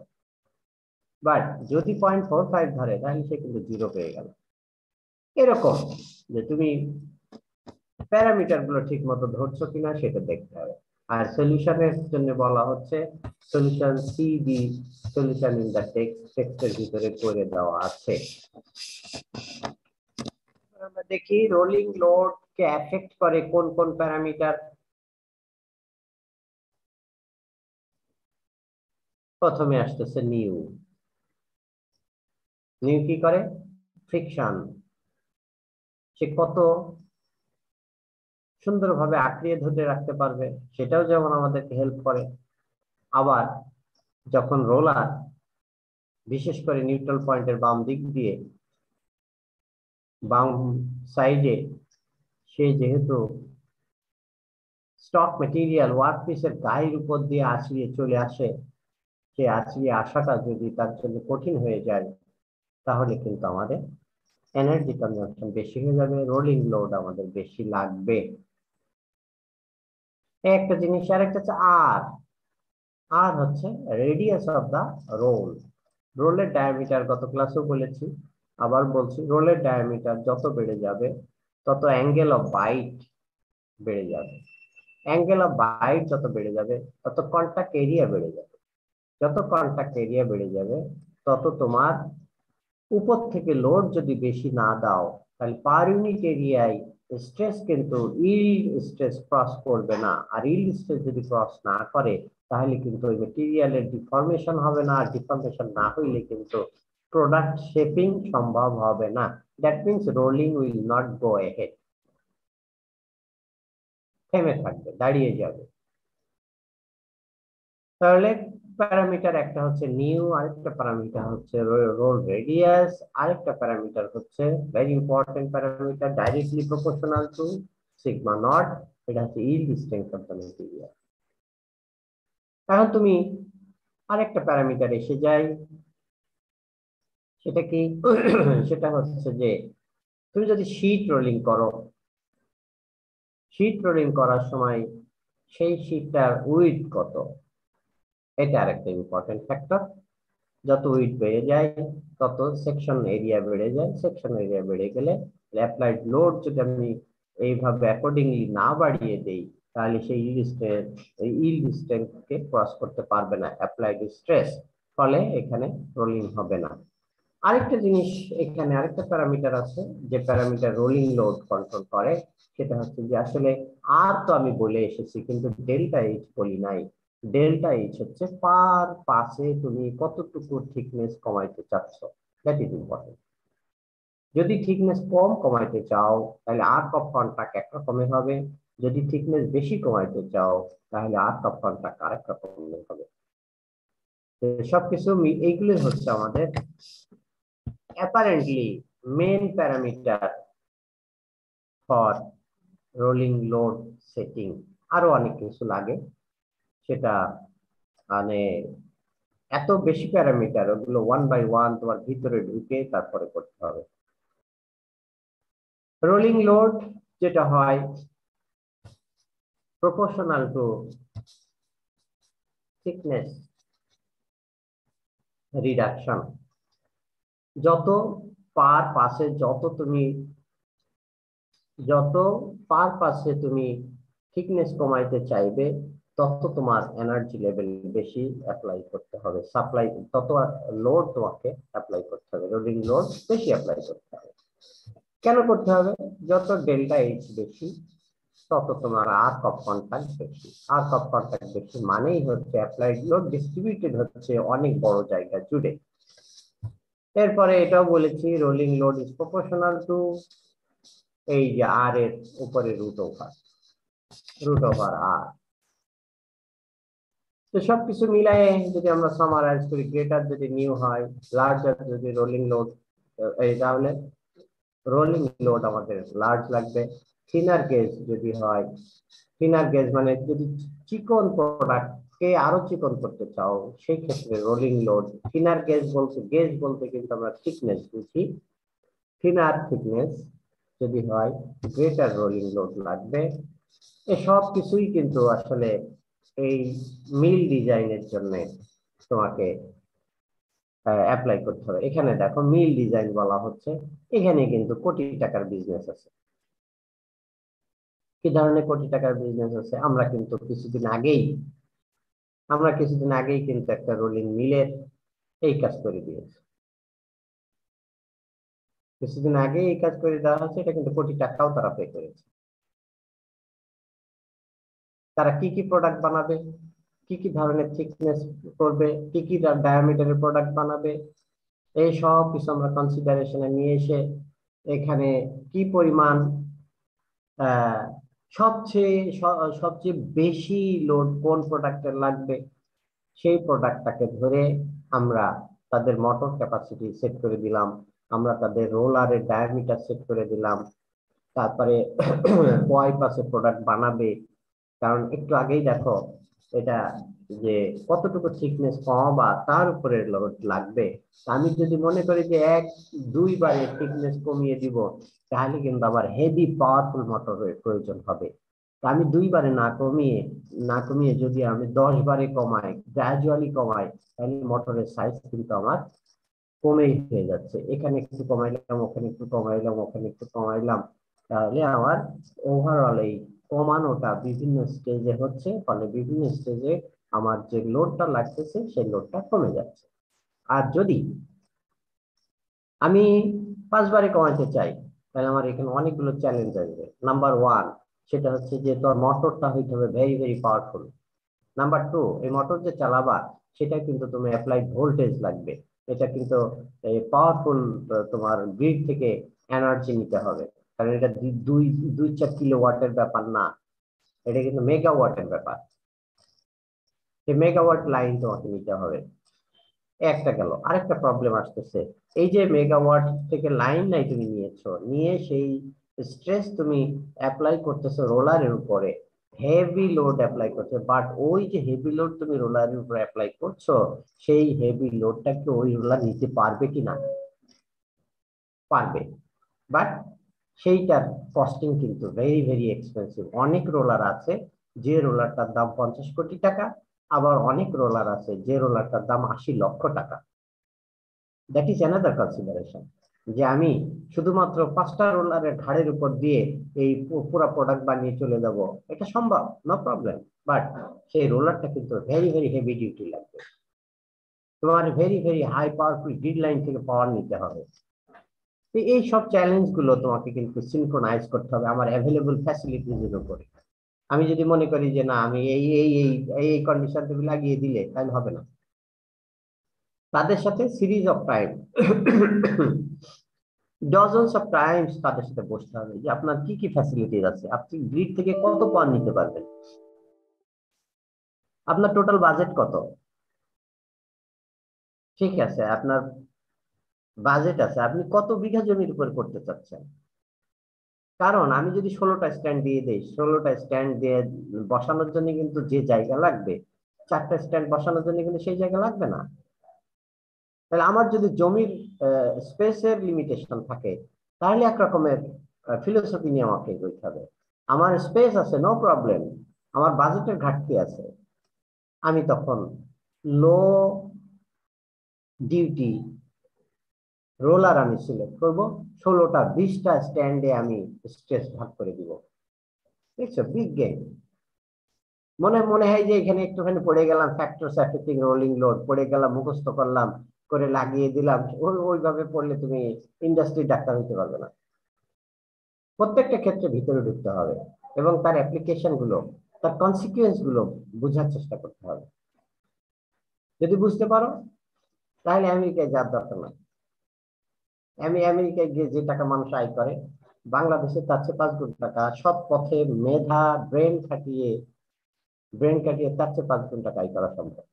বাট যদি 0.45 ধরে তাহলে সে কিন্তু 0 পেয়ে গেল। এরকম যে তুমি প্যারামিটার গুলো ঠিক মতো ধরছো কিনা সেটা দেখতে হবে। আর সলিউশনের জন্য বলা হচ্ছে solution C D, solution in the টেক্সটের ভিতরে করে দেওয়া আছে। আমরা দেখি রোলিং লোড কে এফেক্ট করে কোন কোন প্যারামিটার। প্রথমে আসতেছে নিউ। নিউ কি করে? ফ্রিকশন, সে কত সুন্দরভাবে আঁকড়িয়ে ধরে রাখতে পারবে সেটাও যেমন আমাদেরকে হেল্প করে। আবার যখন রোলার বিশেষ করে নিউট্রাল পয়েন্টের বাম দিক দিয়ে বাম সাইডে সে যেহেতু স্টক মেটেরিয়াল ওয়ার্কপিসের গায়ের উপর দিয়ে আছড়িয়ে চলে আসে, সে আছড়িয়ে আসাটা যদি তার জন্য কঠিন হয়ে যায় তাহলে কিন্তু আমাদের এনার্জি কনজাম্পশন বেশি হয়ে যাবে, রোলিং লোড আমাদের বেশি লাগবে। একটা জিনিস, আর একটা হচ্ছে আর। আর হচ্ছে রেডিয়াস অফ দা রোল। রোলের ডায়ামিটার গত ক্লাসেও বলেছি, আবার বলছি, রোলের ডায়ামিটার যত বেড়ে যাবে তত অ্যাঙ্গেল অফ বাইট বেড়ে যাবে। অ্যাঙ্গেল অফ বাইট যত বেড়ে যাবে তত কন্টাক্ট এরিয়া বেড়ে যাবে। যত কন্টাক্ট এরিয়া বেড়ে যাবে তত তোমার উপর থেকে লোড যদি বেশি না দাও তাহলে পার ইউনিট এরিয়ায় স্ট্রেস কিন্তু ইল্ড স্ট্রেস ক্রস করবে না, আর ইল্ড স্ট্রেস যদি ক্রস না করে তাহলে কিন্তু ওই মেটেরিয়ালের ডিফর্মেশন হবে না, আর ডিফর্মেশন না হইলে কিন্তু প্রোডাক্ট শেপিং সম্ভব হবে না। That means rolling will not go ahead, থেমে থাকবে, দাঁড়িয়ে যাবে। তাহলে প্যারামিটার একটা হচ্ছে নিউ, আরেকটা প্যারামিটার হচ্ছে রোল রেডিয়াস, আরেকটা প্যারামিটার হচ্ছে very important parameter directly proportional to sigma naught, এটা হচ্ছে yield strength of the material. এখন তুমি আরেকটা প্যারামিটার এসে যাই, সেটা কি? সেটা হচ্ছে যে তুমি যদি শীট রোলিং করো, শীট রোলিং করার সময় সেই শীটটার উইডথ কত, এটা আরেকটা ইম্পর্টেন্ট ফ্যাক্টর। যত উইডথ বেড়ে যায় তত সেকশন এরিয়া বেড়ে যায়, সেকশন এরিয়া বেড়ে গেলে অ্যাপ্লাইড লোড যদি আমি এইভাবে অ্যাকর্ডিংলি না বাড়িয়ে দেই তাহলে সেই ইল্ড স্ট্রেংথকে ক্রস করতে পারবে না অ্যাপ্লাইড স্ট্রেস, ফলে এখানে রোলিং হবে না। আরেকটা জিনিস, এখানে আরেকটা প্যারামিটার আছে যে প্যারামিটার রোলিং লোড কন্ট্রোল করে, সেটা হচ্ছে যে আসলে আর তো আমি বলে এসেছি কিন্তু ডেল্টা এইচ বলি নাই। ডেল্টা এইচ হচ্ছে পার পাসে তুমি কতটুকু থিকনেস কমাইতে চাচ্ছ, দ্যাট ইজ ইম্পর্টেন্ট। যদি থিকনেস কম কমাইতে চাও তাহলে আর্ক অফ কন্টাক্ট এক রকমের হবে, যদি থিকনেস বেশি কমাইতে চাও তাহলে আর্ক অফ কন্টাক্ট আরেক রকমের হবে। সবকিছু এইগুলো হচ্ছে আমাদের apparently main parameter for rolling load setting। আরো অনেক কিছু লাগে, সেটা মানে এত বেশি প্যারামিটার, ওগুলো 1 by 1 তোমার ভিতরে ঢুকে তারপরে করতে হবে। রোলিং লোড যেটা হয় প্রপোর্শনাল টু থিকনেস রিডাকশন। যত পার পাসে যত পার পাসে তুমি থিকনেস কমাইতে চাইবে, তত তোমার এনার্জি লেভেল বেশি অ্যাপ্লাই করতে হবে, সাপ্লাই তত লোড তোমাকে অ্যাপ্লাই করতে হবে, রোলিং লোড বেশি অ্যাপ্লাই করতে হবে। কেন করতে হবে? যত ডেল্টা এইচ বেশি, তত তোমার আর্ক অফ কন্টাক্ট বেশি। আর্ক অফ কন্টাক্ট বেশি মানেই হচ্ছে অ্যাপ্লাইড লোড ডিস্ট্রিবিউটেড হচ্ছে অনেক বড় জায়গা জুড়ে। এরপরে এটাও বলেছি rolling load is proportional to এই যে আর এর উপরে রুট ওভার আর। তো সবকিছু মিলাই যদি আমরা সামারাইজ করি, গ্রেটার যদি নিউ হয়, লার্জার যদি রোলিং লোড, এই তাহলে রোলিং লোড আমাদের লার্জ লাগবে। থিনার গেজ যদি হয়, থিনার গেজ মানে যদি চিকন প্রোডাক্ট কে আরো চিকন করতে চাও, সেই ক্ষেত্রে রোলিং লোড। থিনার গেজ বলতে কিন্তু আমরা থিকনেস বুঝি, থিনার থিকনেস যদি হয় গ্রেটার রোলিং লোড লাগবে। এসব কিছুই কিন্তু আসলে এই মিল ডিজাইনের জন্য তোমাকে অ্যাপ্লাই করতে হবে। এখানে দেখো মিল ডিজাইন বলা হচ্ছে, এখানে কিন্তু কোটি টাকার বিজনেস আছে। কি ধরনের কোটি টাকার বিজনেস আছে? আমরা কিছুদিন আগেই কিন্তু একটা রোলিং মিলের এই কাজ করে দিয়েছি। কিছুদিন আগে এই কাজ করে দেওয়া হচ্ছে, এটা কিন্তু কোটি টাকাও তারা পে করেছে। তারা কি কি প্রোডাক্ট বানাবে, কি কি ধরনের থিকনেস করবে, কি কি ডায়ামিটারের প্রোডাক্ট বানাবে, এই সব কিছু আমরা কনসিডারেশনে নিয়ে এসে এখানে কি পরিমাণ সবচেয়ে বেশি লোড কোন প্রোডাক্টের লাগবে, সেই প্রোডাক্টটাকে ধরে আমরা তাদের মোটর ক্যাপাসিটি সেট করে দিলাম, আমরা তাদের রোলারের ডায়ামিটার সেট করে দিলাম, তারপরে কয় পাশে প্রোডাক্ট বানাবে। কারণ একটু আগেই দেখো এটা যে কতটুকু থিকনেস কমাবা তার উপরে লোড লাগবে। আমি যদি মনে করি যে 1-2 বারে থিকনেস কমিয়ে দিব, তাহলে কিন্তু আবার হেভি পাওয়ারফুল মোটরের প্রয়োজন হবে। আমি 2 বারে না কমিয়ে যদি আমি 10 বারে কমাই, গ্রাজুয়ালি কমাই, তাহলে মোটরের সাইজ কিন্তু আমার কমেই হয়ে যাচ্ছে। এখানে একটু কমাইলাম, ওখানে একটু কমাইলাম, ওখানে একটু কমাইলাম, তাহলে আমার ওভারঅল এই কমানোটা বিভিন্ন স্টেজে হচ্ছে, ফলে বিভিন্ন স্টেজে আমার যে লোডটা লাগতেছে সেই লোডটা কমে যাচ্ছে। আর যদি আমি 5 বারে কমাতে চাই, তাহলে আমার এখানে অনেকগুলো চ্যালেঞ্জ আসবে। নাম্বার 1 সেটা হচ্ছে যে তোর মোটরটা হইতে হবে ভেরি ভেরি পাওয়ারফুল। নাম্বার 2, এই মোটর যে চালাবা সেটা কিন্তু তুমি অ্যাপ্লাইড ভোল্টেজ লাগবে, এটা কিন্তু এই পাওয়ারফুল তোমার গ্রিড থেকে এনার্জি নিতে হবে। কারণ এটা 2-4 কিলোওয়াটের ব্যাপার না, এটা কিন্তু মেগাওয়াটের ব্যাপার। এই মেগাওয়াট লাইন তোমাকে নিতে হবে। একটা গেল, আরেকটা প্রবলেম আসতেছে, এই যে মেগাওয়াট থেকে লাইন নাই তুমি নিয়ে সেই স্ট্রেস তুমি অ্যাপ্লাই করতেছো রোলারের উপরে, হেভি লোড অ্যাপ্লাই করছে, বাট ওই যে হেভি লোড তুমি রোলারের উপরে অ্যাপ্লাই করছো, সেই হেভি লোডটা কি ওই রোলার নিতে পারবে কিনা? পারবে, বাট সেইটার কস্টিং কিন্তু ভেরি ভেরি এক্সপেন্সিভ। অনেক রোলার আছে যে রোলারটার দাম 50 কোটি টাকা, আবার অনেক রোলার আছে যে রোলারটার দাম 80 লক্ষ টাকা। দ্যাট ইজ অ্যানাদার কনসিডারেশন, যে আমি শুধুমাত্র 5টা রোলারের ঘাড়ের উপর দিয়ে এই পুরো প্রোডাক্ট বানিয়ে চলে যাব, এটা সম্ভব, নো প্রবলেম, বাট সেই রোলারটা কিন্তু ভেরি ভেরি হেভি ডিউটি লাগবে, তোমার very very high powerful grid line থেকে পাওয়ার নিতে হবে। এই সব চ্যালেঞ্জ গুলো তোমাকে কিন্তু সিনক্রোনাইজ করতে হবে আমার অ্যাভেলেবল ফ্যাসিলিটিজের উপরে। আমি যদি মনে করি যে না আমি এই এই এই এই কন্ডিশন তুমি লাগিয়ে দিলে, তাহলে হবে না। তাদের সাথে series of time, dozens of Times তাদের সাথে বসতে হবে যে আপনার কি কি ফ্যাসিলিটিস আছে, আপনি গ্রিড থেকে কত পাওয়ার নিতে পারবেন, আপনার টোটাল বাজেট কত, ঠিক আছে, আপনার বাজেট আছে, আপনি কত বিঘা জমির উপর করতে চাচ্ছেন। কারণ আমি যদি 16টা স্ট্যান্ড দিয়ে দেই, 16টা স্ট্যান্ড দিয়ে বসানোর জন্য কিন্তু যে জায়গা লাগবে 4টা স্ট্যান্ড বসানোর জন্য কিন্তু সেই জায়গা লাগবে না। তাহলে আমার যদি জমির স্পেসের লিমিটেশন থাকে, তাহলে এক রকমের ফিলোসফি নিয়ে আমাকে এগোতে হবে। আমার স্পেস আছে, নো প্রবলেম, আমার বাজেটের ঘাটতি আছে, আমি তখন লো ডিউটি রোলার আমি সিলেক্ট করব, 16টা 20টা স্ট্যান্ডে আমি স্ট্রেস ভাগ করে দিব। দেখছো, বিগ গেম। মনে মনে হয় যে এখানে একটুখানি পড়ে গেলাম, ফ্যাক্টরস অ্যাফেক্টিং রোলিং লোড পড়ে গেলাম, মুখস্থ করলাম, করে লাগিয়ে দিলাম। ওইভাবে পড়লে তুমি ইন্ডাস্ট্রি ডাক্তার হইতে পারবে না। প্রত্যেকটা ক্ষেত্রে ভিতরে ঢুকতে হবে এবং তার অ্যাপ্লিকেশন গুলো, তার কনসিকুয়েন্স গুলো বোঝার চেষ্টা করতে হবে। যদি বুঝতে পারো, তাহলে আমেরিকায় যাওয়ার দরকার নাই। আমি আমেরিকায় গিয়ে যে টাকা মানুষ আয় করে, বাংলাদেশে তার চেয়ে 5 গুণ টাকা সব পথে মেধা ব্রেন খাটিয়ে তার চেয়ে 5 গুণ টাকা আয় করা সম্ভব।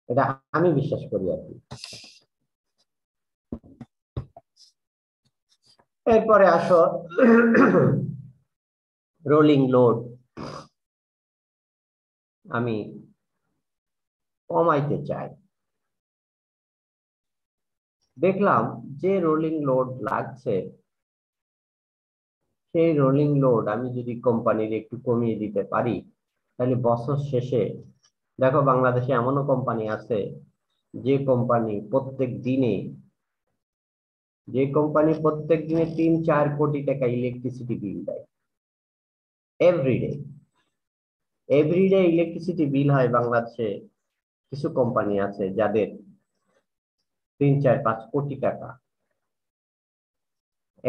এটা আমি বিশ্বাস করি আর কি। এরপরে আসো রোলিং লোড আমি কমাইতে চাই। দেখলাম যে রোলিং লোড লাগছে, সেই রোলিং লোড আমি যদি কোম্পানির একটু কমিয়ে দিতে পারি, তাহলে বছর শেষে দেখো বাংলাদেশে এমনও কোম্পানি আছে যে কোম্পানি প্রত্যেক দিনে 3-4 কোটি টাকা ইলেকট্রিসিটি বিল দেয়। এভরিডে ইলেকট্রিসিটি বিল হয় বাংলাদেশে। কিছু কোম্পানি আছে যাদের 3-4-5 কোটি টাকা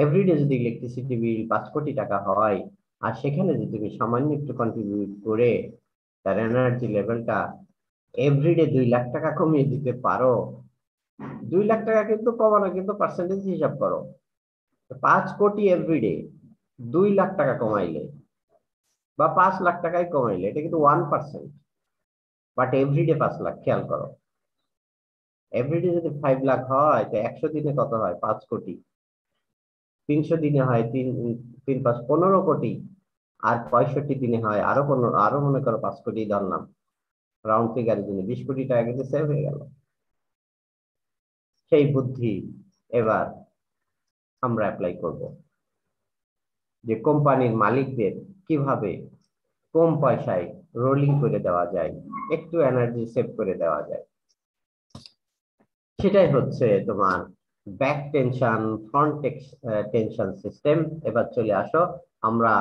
এভরিডে। যদি ইলেকট্রিসিটি বিল 5 কোটি টাকা হয়, আর সেখানে যদি তুমি সামান্য একটু কন্ট্রিবিউট করে তার এনার্জি লেভেলটা এভরিডে 2 লাখ টাকা কমিয়ে দিতে পারো, 2 লাখ টাকা কিন্তু কমানো, কিন্তু পার্সেন্টেজ হিসাব করো, 5 কোটি এভরিডে 2 লাখ টাকা কমাইলে বা 5 লাখ টাকাই কমাইলে, এটা কিন্তু 1%। বাট এভরিডে 5 লাখ, খেয়াল করো, এভরিডে যদি 5 লাখ হয়, তো 100 দিনে কত হয়? 5 কোটি। 300 দিনে হয় 3-5-15 কোটি। আর 65 দিনে হয় আরো মনে করো 5 কোটি ধরলাম, রাউন্ড ফিগারের জন্য 20 কোটি টাকা কিন্তু সেভ হয়ে গেল। সেই বুদ্ধি এবার আমরা অ্যাপ্লাই করব, যে কোম্পানির মালিকদের কিভাবে কম পয়সায় রোলিং করে দেওয়া যায়, একটু এনার্জি সেভ করে দেওয়া যায়। সেটাই হচ্ছে তোমার back tension front tension system. এবার চলে আসো, আমরা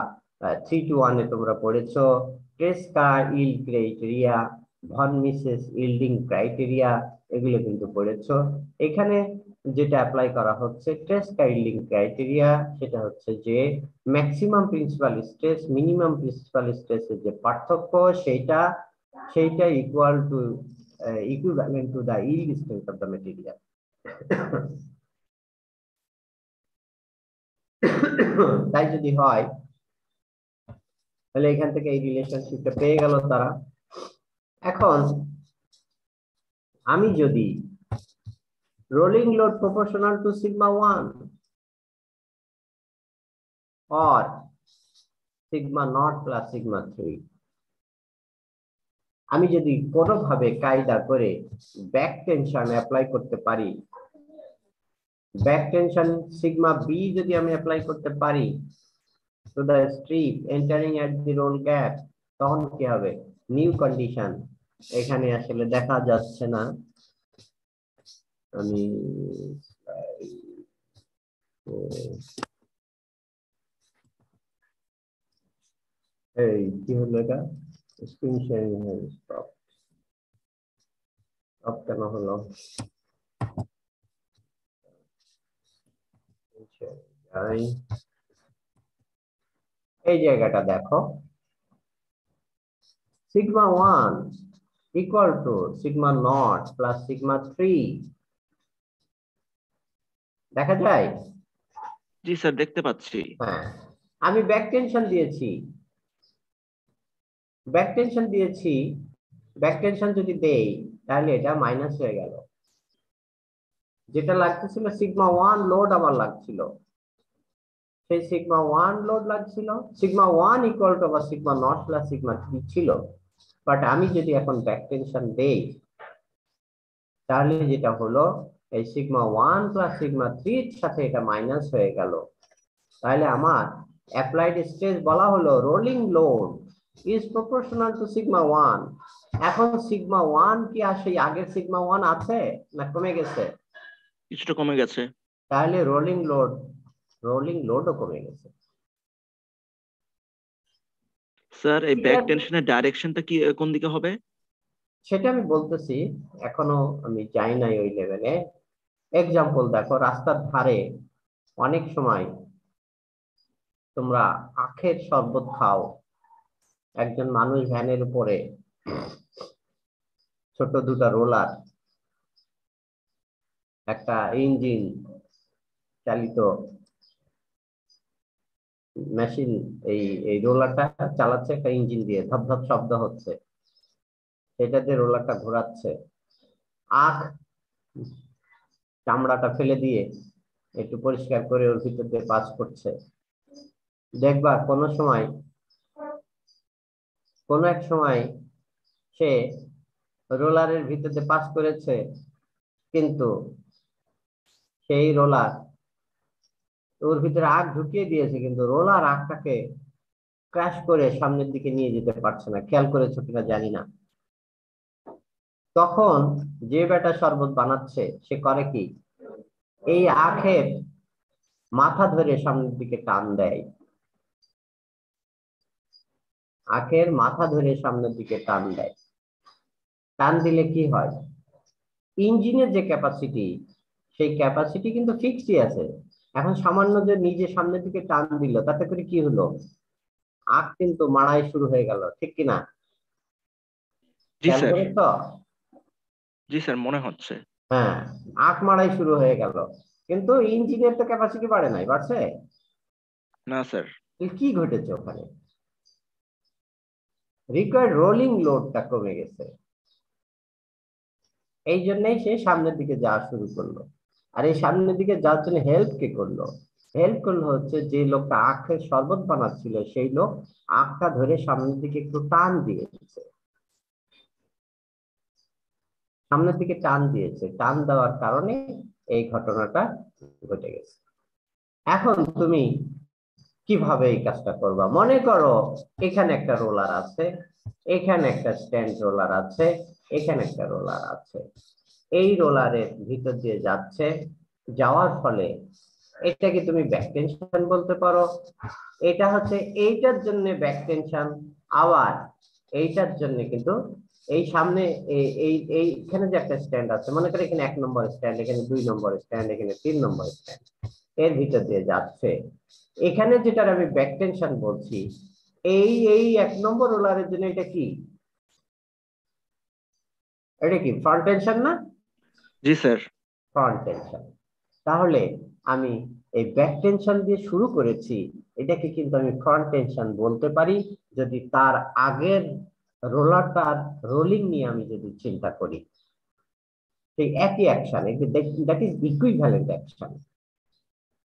3-1 এ তোমরা পড়েছো Tresca yield criteria, von Mises yielding criteria, এগুলো কিন্তু পড়েছো। এখানে যেটা অ্যাপ্লাই করা হচ্ছে ট্রেস্কা ইল্ডিং ক্রাইটেরিয়া, সেটা হচ্ছে যে maximum principal stress minimum principal স্ট্রেসের যে পার্থক্য, সেইটা equivalent to the yield strength of the material. তাই যদি হয়, তাহলে এখান থেকে এই রিলেশনশিপটা পেয়ে গেল তারা। এখন আমি যদি rolling load proportional to sigma 1 or sigma naught plus sigma 3, আমি যদি কোনোভাবে কায়দা করে ব্যাক টেনশন অ্যাপ্লাই করতে পারি, ব্যাক টেনশন সিগমা বি যদি আমি অ্যাপ্লাই করতে পারি to the strip entering at the roll gap, তখন কি হবে? নিউ কন্ডিশন এখানে আসলে দেখা যাচ্ছে না, আমি এই কি হলো, এটা স্ক্রিন শেয়ারিং হয়ে স্টপ কেন হলো? এই জায়গাটা দেখো, sigma 1 equal to sigma naught plus sigma 3, দেখা যায়? জি স্যার, দেখতে পাচ্ছি। হ্যাঁ, আমি ব্যাক টেনশন দিয়েছি, ব্যাক টেনশন যদি দেই, তাহলে এটা মাইনাস হয়ে গেল। যেটা লাগতেছিল সিগমা 1 লোড আমার লাগছিল, সেই সিগমা 1 লোড লাগছিল, সিগমা 1 ইকুয়াল টু আবার সিগমা নট প্লাস সিগমা 3 ছিল। বাট আমি যদি এখন ব্যাক টেনশন দেই, তাহলে যেটা হলো এই সিগমা 1 প্লাস সিগমা 3 এর সাথে এটা মাইনাস হয়ে গেল। তাহলে আমার অ্যাপ্লাইড স্ট্রেস বলা হলো rolling load is proportional to sigma 1। এখন সিগমা 1 কি আর সেই আগের সিগমা 1 আছে না কমে গেছে? কিছুটা কমে গেছে। তাহলে রোলিং লোডও কমে গেছে। স্যার এই ব্যাক টেনশনের ডাইরেকশনটা কি কোন দিকে হবে? সেটা আমি বলতেছি, এখনো আমি যাই নাই ওই লেভেলে। এক্সাম্পল দেখো, রাস্তার ধারে অনেক সময় তোমরা আখের শরবত খাও, একজন মানুষ ভ্যানের উপরে ছোট দুটা রোলার, একটা ইঞ্জিন চালিত মেশিন, এই রোলারটা চালাচ্ছে একটা ইঞ্জিন দিয়ে, ধপ ধপ শব্দ হচ্ছে, সেটাতে রোলারটা ঘোরাচ্ছে। আখ চামড়াটা ফেলে দিয়ে একটু পরিষ্কার করে ওর ভিতর দিয়ে পাস করছে। দেখবা কোন এক সময় সে রোলারের ভিতর দিয়ে পাস করেছে, কিন্তু সেই রোলার ওর ভিতরে আগ ঢুকিয়ে দিয়েছে, কিন্তু রোলার আগটাকে ক্র্যাশ করে সামনের দিকে নিয়ে যেতে পারছে না। খেয়াল করেছো কিনা জানি না। তখন যে বেটা শরবত বানাচ্ছে সে করে কি, এই আখের মাথা ধরে সামনের দিকে টান দেয়। আখের মাথা ধরে সামনের দিকে টান দেয়। টান দিলে কি হয়, ইঞ্জিনের যে ক্যাপাসিটি, সেই ক্যাপাসিটি কিন্তু ফিক্সই আছে। এখন সামান্য যে নিজে সামনের দিকে টান দিল, তাতে করে কি হলো, আখ কিন্তু মাড়াই শুরু হয়ে গেল, ঠিক কিনা? জি খেয়াল স্যার। করেছো? জি স্যার, মনে হচ্ছে। হ্যাঁ, আখ মাড়াই শুরু হয়ে গেল, কিন্তু ইঞ্জিনের তো ক্যাপাসিটি বাড়ে নাই, বাড়ছে? না স্যার। কি ঘটেছে ওখানে? রিকোয়ার্ড রোলিং লোডটা কমে গেছে, এই জন্যই সে সামনের দিকে যাওয়া শুরু করলো। আর এই সামনের দিকে যাওয়ার জন্য হেল্প কে করলো? হেল্প করলো হচ্ছে যে লোকটা আখের শরবত বানাচ্ছিল, সেই লোক আখটা ধরে সামনের দিকে একটু টান দিয়েছে, সামনের দিকে টান দিয়েছে। টান দেওয়ার কারণে এই ঘটনাটা ঘটে গেছে। এখন তুমি কিভাবে এই কাজটা করবা? মনে করো এখানে একটা রোলার আছে, এখানে একটা স্ট্যান্ড রোলার আছে, এখানে একটা রোলার আছে। এই রোলারের ভিতর দিয়ে যাচ্ছে, যাওয়ার ফলে এটাকে তুমি ব্যাক টেনশন বলতে পারো। এটা হচ্ছে এইটার জন্য ব্যাক টেনশন, আবার এইটার জন্য কিন্তু এই সামনে এইখানে যে একটা স্ট্যান্ড আছে, মনে করো এখানে 1 নম্বর স্ট্যান্ড, এখানে 2 নম্বর স্ট্যান্ড, এখানে 3 নম্বর স্ট্যান্ড, এর ভিতর দিয়ে যাচ্ছে। এখানে যেটার আমি ব্যাক টেনশন বলছি, এই 1 নম্বর রোলারের জন্য এটা কি ফ্রন্ট টেনশন না? জি স্যার। Front tension. তাহলে আমি এই ব্যাক টেনশন দিয়ে শুরু করেছি, এটাকে কিন্তু আমি ফ্রন্ট টেনশন বলতে পারি যদি তার আগের রোলারটার রোলিং নিয়ে আমি যদি চিন্তা করি। সেই একই action, that is equivalent action.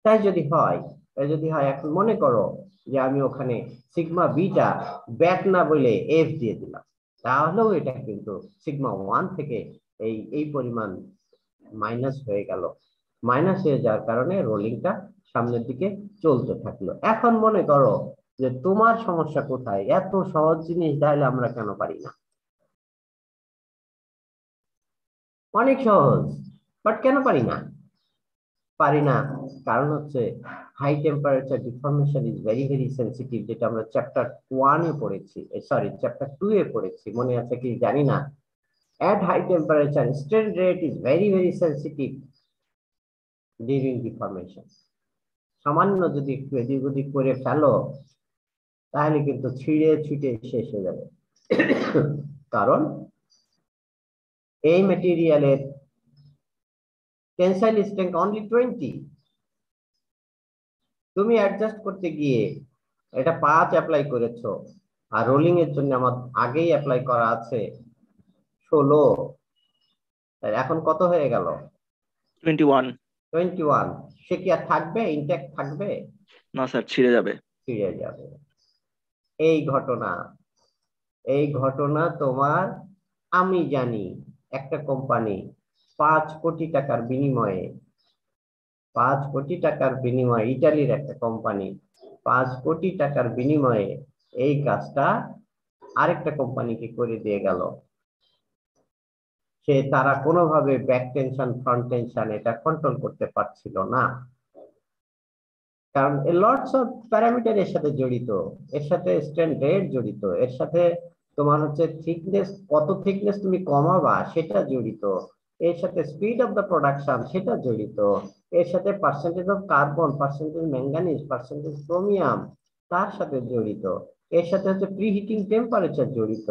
তাই যদি হয় এখন মনে করো যে আমি ওখানে সিগমা বিটা ব্যাক না বলে এফ দিয়ে দিলাম, তাহলেও এটা কিন্তু সিগমা 1 থেকে এই পরিমাণ মাইনাস হয়ে গেল। মাইনাস হয়ে যাওয়ার কারণে রোলিংটা সামনের দিকে চলতে থাকলো। এখন মনে করো যে তোমার সমস্যা কোথায়? এত সহজ জিনিস তাহলে আমরা কেন পারি না? অনেক সহজ, বাট কেন পারি না? কারণ হচ্ছে high temperature deformation is very very sensitive, যেটা আমরা চ্যাপ্টার 1 এ পড়েছি, সরি চ্যাপ্টার 2 এ পড়েছি, মনে আছে কি জানি না। At high temperature, strain rate is very very sensitive during deformation. সামান্য যদি একটু এদিক ওদিক করে ফেলো, তাহলে কিন্তু ছিঁড়ে ছিটে শেষ হয়ে যাবে। কারণ এই ম্যাটেরিয়ালের টেনসাইল স্ট্রেংথ অনলি 20, তুমি অ্যাডজাস্ট করতে গিয়ে এটা 5 অ্যাপ্লাই করেছো, আর রোলিং এর জন্য আমার আগেই অ্যাপ্লাই করা আছে 16, এখন কত হয়ে গেল? 21। 21। সে কি আর থাকবে, ইনট্যাক্ট থাকবে? না স্যার, ছিঁড়ে যাবে। ছিঁড়ে যাবে। এই ঘটনা তোমার, আমি জানি একটা কোম্পানি 5 কোটি টাকার বিনিময়ে, 5 কোটি টাকার বিনিময়ে, ইটালির একটা কোম্পানি 5 কোটি টাকার বিনিময়ে এই কাজটা আরেকটা কোম্পানিকে করে দিয়ে গেল। তারা কোনোভাবে ব্যাক টেনশন, ফ্রন্ট টেনশন এটা কন্ট্রোল করতে পারছিল না, কারণ লটস অফ প্যারামিটার এর সাথে জড়িত, এর সাথে স্ট্যান্ডার্ড জড়িত, এর সাথে তোমার হচ্ছে থিকনেস, কত থিকনেস তুমি কমাবা সেটা জড়িত, এর সাথে স্পিড অফ দ্য প্রোডাকশন সেটা জড়িত, এর সাথে percentage of carbon, percentage manganese, percentage chromium তার সাথে জড়িত, এর সাথে হচ্ছে প্রিহিটিং টেম্পারেচার জড়িত,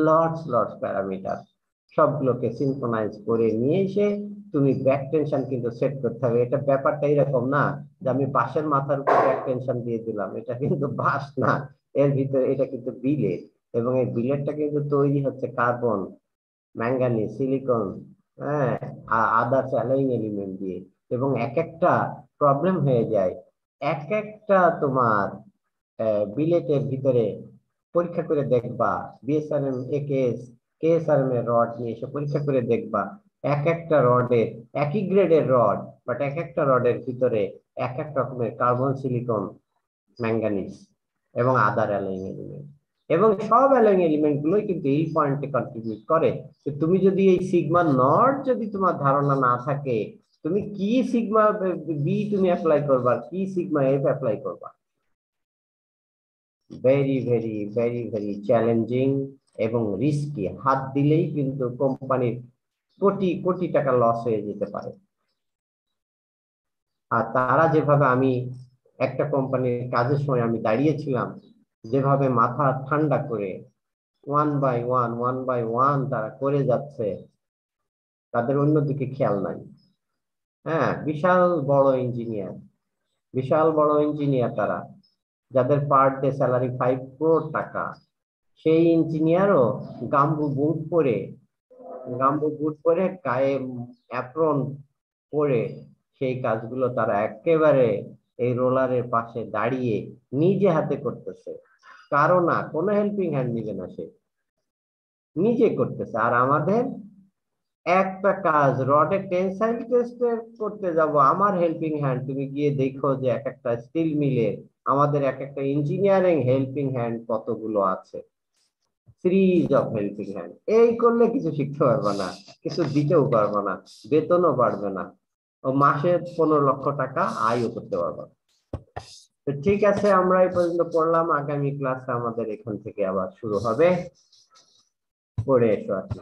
লটস প্যারামিটার, সবগুলোকে সিনক্রোনাইজ করে নিয়ে এসে তুমি ব্যাক টেনশন কিন্তু সেট করতে হবে। এটা ব্যাপারটা এরকম না যে আমি বাঁশের মাথার উপর ব্যাক টেনশন দিয়ে দিলাম, এটা কিন্তু বাঁশ না, এর ভিতরে এটা কিন্তু বিলেট, এবং এই বিলেটটা কিন্তু তৈরি হচ্ছে কার্বন, ম্যাঙ্গানিজ, সিলিকন, হ্যাঁ, আদার্স অ্যালয়িং এলিমেন্ট দিয়ে, এবং এক একটা প্রবলেম হয়ে যায়, এক একটা তোমার বিলেটের ভিতরে পরীক্ষা করে দেখবা, বিএসআরএম কেএসআরএম এর রড নিয়ে এসে পরীক্ষা করে দেখবা, এক একটা রডের একই গ্রেডের রড, বাট এক একটা রডের ভিতরে এক এক রকমের কার্বন, সিলিকন, ম্যাঙ্গানিজ এবং আদার অ্যালয়িং এলিমেন্ট, এবং সব অ্যালয়িং এলিমেন্ট গুলোই কিন্তু এই পয়েন্টে কন্ট্রিবিউট করে। তো তুমি যদি এই সিগমা নট যদি তোমার ধারণা না থাকে, তুমি কি সিগমা বি তুমি অ্যাপ্লাই করবা, কি সিগমা এফ অ্যাপ্লাই করবা, very very very very challenging এবং রিস্কি। হাত দিলেই কিন্তু কোম্পানির কোটি কোটি টাকা লস হয়ে যেতে পারে। আর তারা যেভাবে, আমি একটা কোম্পানির কাজের সময় আমি দাঁড়িয়েছিলাম, যেভাবে মাথা ঠান্ডা করে ওয়ান বাই ওয়ান তারা করে যাচ্ছে, তাদের অন্যদিকে খেয়াল নাই। হ্যাঁ, বিশাল বড় ইঞ্জিনিয়ার তারা, যাদের পার ডে স্যালারি 5 crore টাকা, সেই ইঞ্জিনিয়ারও গাম্বু বুট পরে গায়ে অ্যাপ্রন পরে সেই কাজগুলো তারা একেবারে এই রোলারের পাশে দাঁড়িয়ে নিজে হাতে করতেছে, কারো না, কোনো হেল্পিং হ্যান্ড নিবে না, সে নিজে করতেছে। আর আমাদের একটা কাজ রডে টেনসাইল টেস্ট করতে যাব, আমার হেল্পিং হ্যান্ড, তুমি গিয়ে দেখো যে এক একটা স্টিল মিলে আমাদের এক একটা ইঞ্জিনিয়ারিং হেল্পিং হ্যান্ড কতগুলো আছে, সিরিজ অফ হেল্পিং হ্যান্ড। এই করলে কিছু শিখতে পারবে না, কিছু দিতেও পারবে না, বেতনও বাড়বে না, ও মাসে 15 লক্ষ টাকা আয়ও করতে পারবে না। তো ঠিক আছে, আমরা এই পর্যন্ত পড়লাম, আগামী ক্লাসে আমাদের এখান থেকে আবার শুরু হবে, পড়ে এসো আর কি।